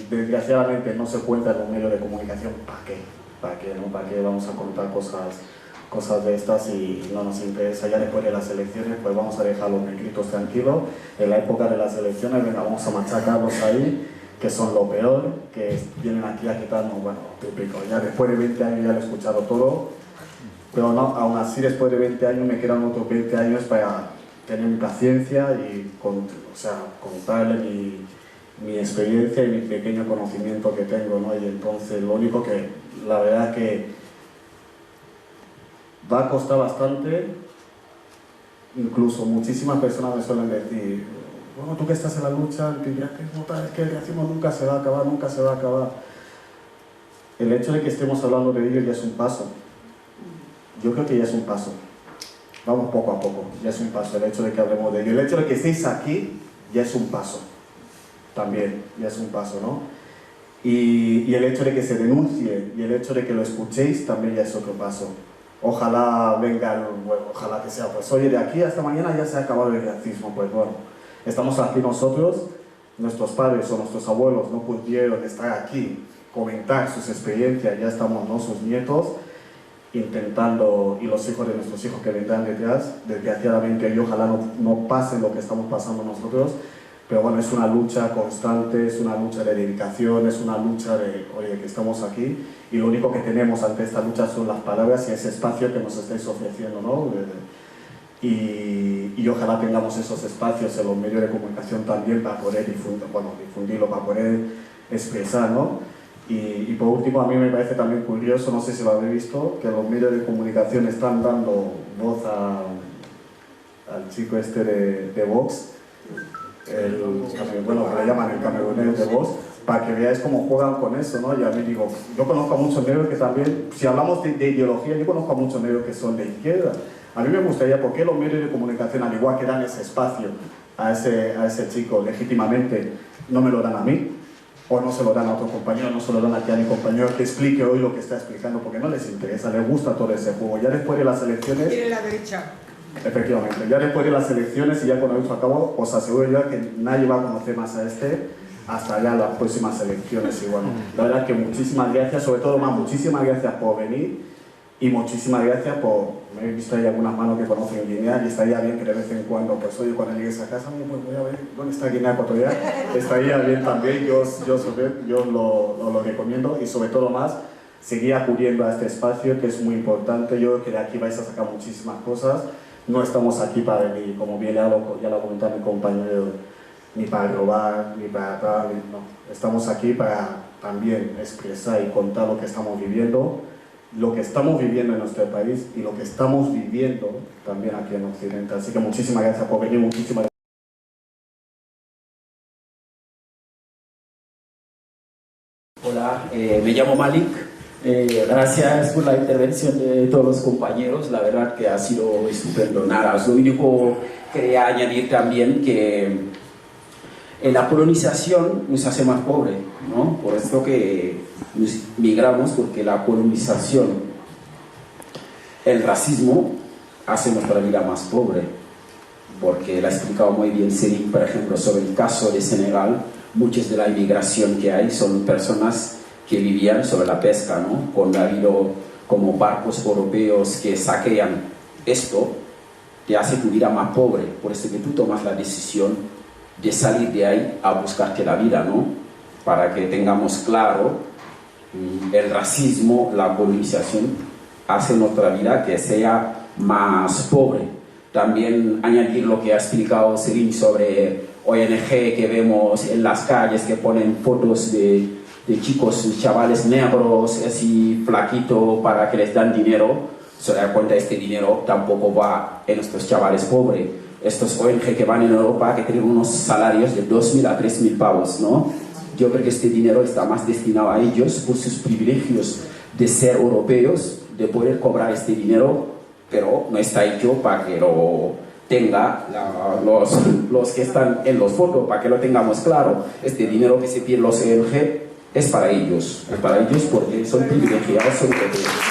desgraciadamente no se cuenta en los medios de comunicación. ¿Para qué? ¿Para qué vamos a contar cosas de estas y no nos interesa? Ya después de las elecciones, pues vamos a dejar los negritos tranquilos. En la época de las elecciones, venga, vamos a machacarlos ahí, que son lo peor, que vienen aquí a quitarnos, bueno, típico. Ya después de 20 años ya lo he escuchado todo, pero no, aún así después de 20 años me quedan otros 20 años para tener mi paciencia y contarle mi experiencia y mi pequeño conocimiento que tengo, ¿no? Y entonces lo único que, la verdad que va a costar bastante, incluso muchísimas personas me suelen decir, bueno, tú que estás en la lucha, es que el racismo nunca se va a acabar, nunca se va a acabar. El hecho de que estemos hablando de ello ya es un paso. Yo creo que ya es un paso. Vamos poco a poco, ya es un paso el hecho de que hablemos de ello. El hecho de que estéis aquí ya es un paso. También, ya es un paso, ¿no? Y el hecho de que se denuncie y el hecho de que lo escuchéis también ya es otro paso. Ojalá venga, bueno, ojalá que sea, pues oye, de aquí hasta mañana ya se ha acabado el racismo, pues bueno, estamos aquí nosotros, nuestros padres o nuestros abuelos no pudieron estar aquí, comentar sus experiencias, ya estamos, ¿no? Sus nietos, intentando, y los hijos de nuestros hijos que vendrán detrás, desgraciadamente, y ojalá no pasen lo que estamos pasando nosotros. Pero bueno, es una lucha constante, es una lucha de dedicación, es una lucha de, oye, que estamos aquí y lo único que tenemos ante esta lucha son las palabras y ese espacio que nos estáis ofreciendo, ¿no? Y ojalá tengamos esos espacios en los medios de comunicación también para poder difundirlo, para poder expresar, ¿no? Y por último, a mí me parece también curioso, no sé si lo habéis visto, que los medios de comunicación están dando voz al chico este de Vox, bueno, que le llaman el camerunés de voz, para que veáis cómo juegan con eso, ¿no? Y a mí digo, yo conozco a muchos negros que también, si hablamos de ideología, yo conozco a muchos negros que son de izquierda. A mí me gustaría, ¿por qué los medios de comunicación, al igual que dan ese espacio a ese chico legítimamente, no me lo dan a mí? O no se lo dan a otro compañero, no se lo dan aquí a mi compañero que explique hoy lo que está explicando, porque no les interesa, les gusta todo ese juego. Ya después de las elecciones... Tiene la derecha. Efectivamente, ya después de las elecciones y ya con esto acabo, os aseguro ya que nadie va a conocer más a hasta ya las próximas elecciones. Y bueno, la verdad que muchísimas gracias, sobre todo más, muchísimas gracias por venir y muchísimas gracias por... Me he visto ahí algunas manos que conocen Guinea y estaría bien que de vez en cuando, pues oye, cuando llegues a casa, pues voy a ver dónde está Guinea Ecuatorial, estaría bien también, yo lo recomiendo y sobre todo más, seguir acudiendo a este espacio que es muy importante. Yo creo que de aquí vais a sacar muchísimas cosas. No estamos aquí para venir, como bien ya lo ha comentado mi compañero, ni para robar, ni para atrás, no. Estamos aquí para también expresar y contar lo que estamos viviendo en nuestro país y lo que estamos viviendo también aquí en Occidente. Así que muchísimas gracias por venir, muchísimas gracias. Hola, me llamo Malik. Gracias por la intervención de todos los compañeros, la verdad que ha sido estupendo. Nada, lo único que quería añadir también que la colonización nos hace más pobres, ¿no? Por eso que nos migramos, porque la colonización, el racismo hace nuestra vida más pobre, porque la ha explicado muy bien Selim, por ejemplo, sobre el caso de Senegal. Muchas de la inmigración que hay son personas que vivían sobre la pesca, ¿no? Cuando ha habido como barcos europeos que saquean esto, te hace tu vida más pobre. Por eso que tú tomas la decisión de salir de ahí a buscarte la vida, ¿no? Para que tengamos claro, el racismo, la colonización, hace nuestra vida que sea más pobre. También añadir lo que ha explicado Selim sobre ONG que vemos en las calles que ponen fotos de chicos, chavales negros, así flaquito, para que les dan dinero. Se da cuenta, este dinero tampoco va en estos chavales pobres. Estos ONG que van en Europa, que tienen unos salarios de 2.000 a 3.000 pavos, ¿no? Yo creo que este dinero está más destinado a ellos por sus privilegios de ser europeos, de poder cobrar este dinero, pero no está hecho para que lo tenga los que están en los fotos, para que lo tengamos claro. Este dinero que se pide los ONG es para ellos porque son privilegiados,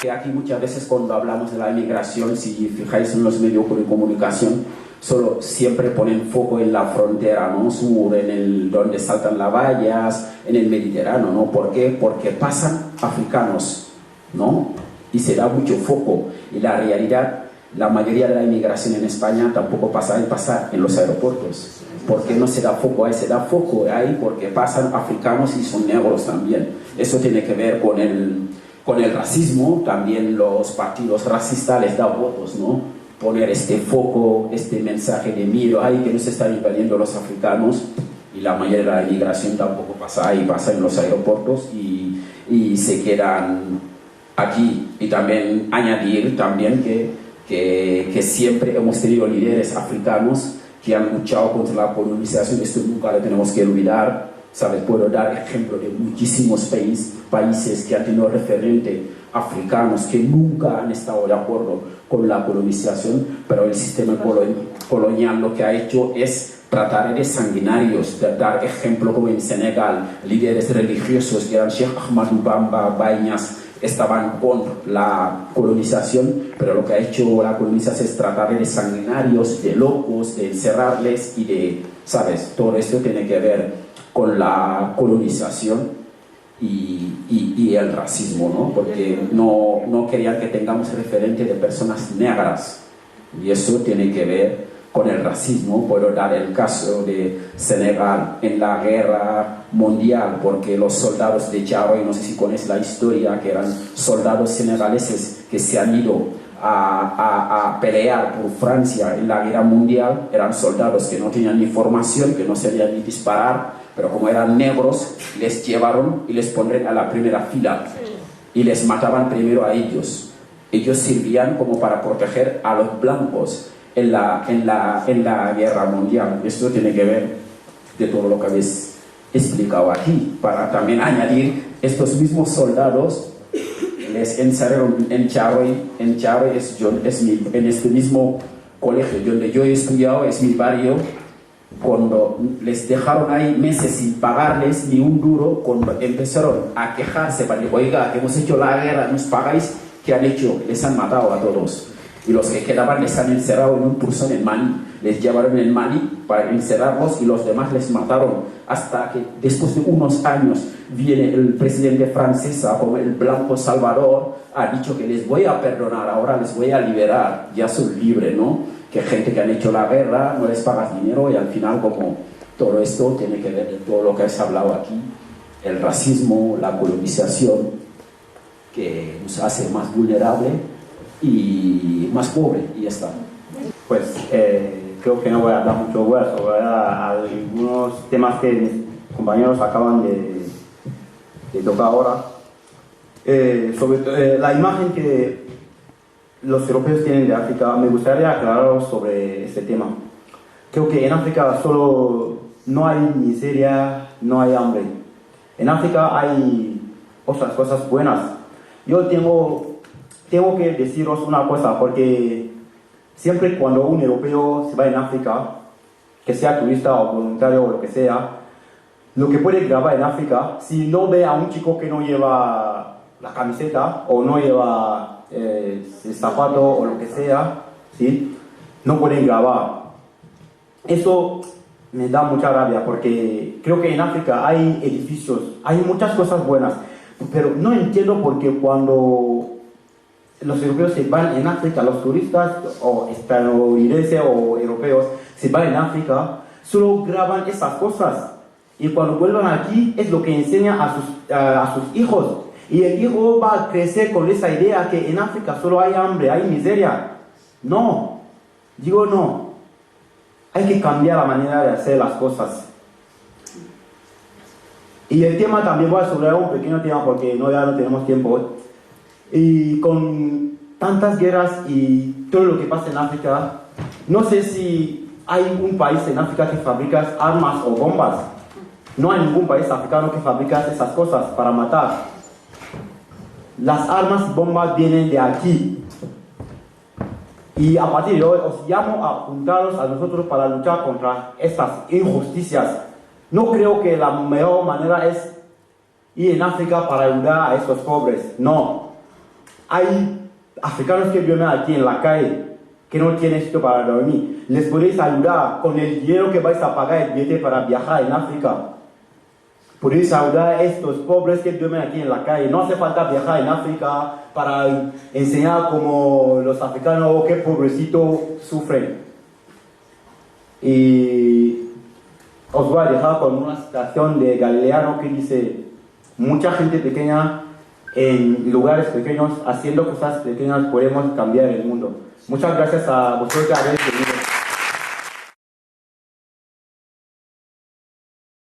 que aquí muchas veces cuando hablamos de la inmigración, si fijáis en los medios de comunicación, solo siempre ponen foco en la frontera, ¿no? Sur, donde saltan las vallas, en el Mediterráneo, ¿no? ¿Por qué? Porque pasan africanos, ¿no? Y se da mucho foco. Y la realidad, la mayoría de la inmigración en España tampoco pasa en los aeropuertos. ¿Por qué no se da foco ahí? Se da foco ahí porque pasan africanos y son negros también. Eso tiene que ver con el racismo. También los partidos racistas les dan votos, ¿no? Poner este foco, este mensaje de miedo ahí, que no se están invadiendo los africanos, y la mayoría de la inmigración tampoco pasa ahí, pasa en los aeropuertos y se quedan aquí. Y también añadir también que siempre hemos tenido líderes africanos que han luchado contra la colonización. Esto nunca lo tenemos que olvidar, ¿sabes? Puedo dar ejemplo de muchísimos países que han tenido referentes africanos que nunca han estado de acuerdo con la colonización, pero el sistema colonial lo que ha hecho es tratar de sanguinarios, de dar ejemplo como en Senegal, líderes religiosos que eran Sheikh Ahmadou Bamba, Bañas, estaban con la colonización, pero lo que ha hecho la colonización es tratar de sanguinarios, de locos, de encerrarles y de, ¿sabes? Todo esto tiene que ver con la colonización y el racismo, ¿no? Porque no querían que tengamos referentes de personas negras, y eso tiene que ver con el racismo. Puedo dar el caso de Senegal en la guerra mundial, porque los soldados de Charoy, no sé si conoces la historia, que eran soldados senegaleses que se han ido a pelear por Francia en la guerra mundial. Eran soldados que no tenían ni formación, que no sabían ni disparar, pero como eran negros, les llevaron y les ponían a la primera fila y les mataban primero a ellos. Ellos servían como para proteger a los blancos en la guerra mundial. Esto tiene que ver de todo lo que habéis explicado aquí, para también añadir, estos mismos soldados les encerraron en Charoy. En Charoy en este mismo colegio donde yo he estudiado, es mi barrio. Cuando les dejaron ahí meses sin pagarles ni un duro, cuando empezaron a quejarse para decir, oiga, que hemos hecho la guerra, nos pagáis, ¿qué han hecho? Les han matado a todos. Y los que quedaban les han encerrado en un pulsón en Mali. Les llevaron en Mali para encerrarlos y los demás les mataron. Hasta que después de unos años viene el presidente francés, como el Blanco Salvador, ha dicho que les voy a perdonar, ahora les voy a liberar, ya son libres, ¿no? Que gente que han hecho la guerra no les pagas dinero y al final como todo esto tiene que ver con todo lo que has hablado aquí, el racismo, la colonización, que nos hace más vulnerable y más pobre, y ya está. Pues creo que no voy a dar mucho, voy a algunos temas que mis compañeros acaban de tocar ahora. Sobre la imagen que los europeos tienen de África, me gustaría aclararos sobre este tema. Creo que en África solo no hay miseria, no hay hambre. En África hay otras cosas buenas. Yo tengo que deciros una cosa, porque siempre cuando un europeo se va en África, que sea turista o voluntario o lo que sea, lo que puede grabar en África, si no ve a un chico que no lleva la camiseta o no lleva el zapato o lo que sea, ¿sí? No pueden grabar. Eso me da mucha rabia, porque creo que en África hay edificios, hay muchas cosas buenas, pero no entiendo por qué cuando los europeos se van en África, los turistas o estadounidenses o europeos se van en África, solo graban esas cosas y cuando vuelvan aquí es lo que enseñan a sus hijos, y el hijo va a crecer con esa idea que en África solo hay hambre, hay miseria. No, digo no, hay que cambiar la manera de hacer las cosas. Y el tema también, voy a subrayar un pequeño tema porque ya no tenemos tiempo. Y con tantas guerras y todo lo que pasa en África, no sé si hay un país en África que fabrica armas o bombas. No hay ningún país africano que fabrica esas cosas para matar. Las armas y bombas vienen de aquí. Y a partir de hoy os llamo a juntaros a nosotros para luchar contra estas injusticias. No creo que la mejor manera es ir en África para ayudar a estos pobres. No. Hay africanos que viven aquí en la calle, que no tienen sitio para dormir. Les podéis ayudar con el dinero que vais a pagar el billete para viajar en África. Podéis ayudar a estos pobres que viven aquí en la calle. No hace falta viajar en África para enseñar cómo los africanos o qué pobrecitos sufren. Y os voy a dejar con una citación de Galeano que dice: mucha gente pequeña en lugares pequeños, haciendo cosas pequeñas, podemos cambiar el mundo. Muchas gracias a vosotros por haber venido.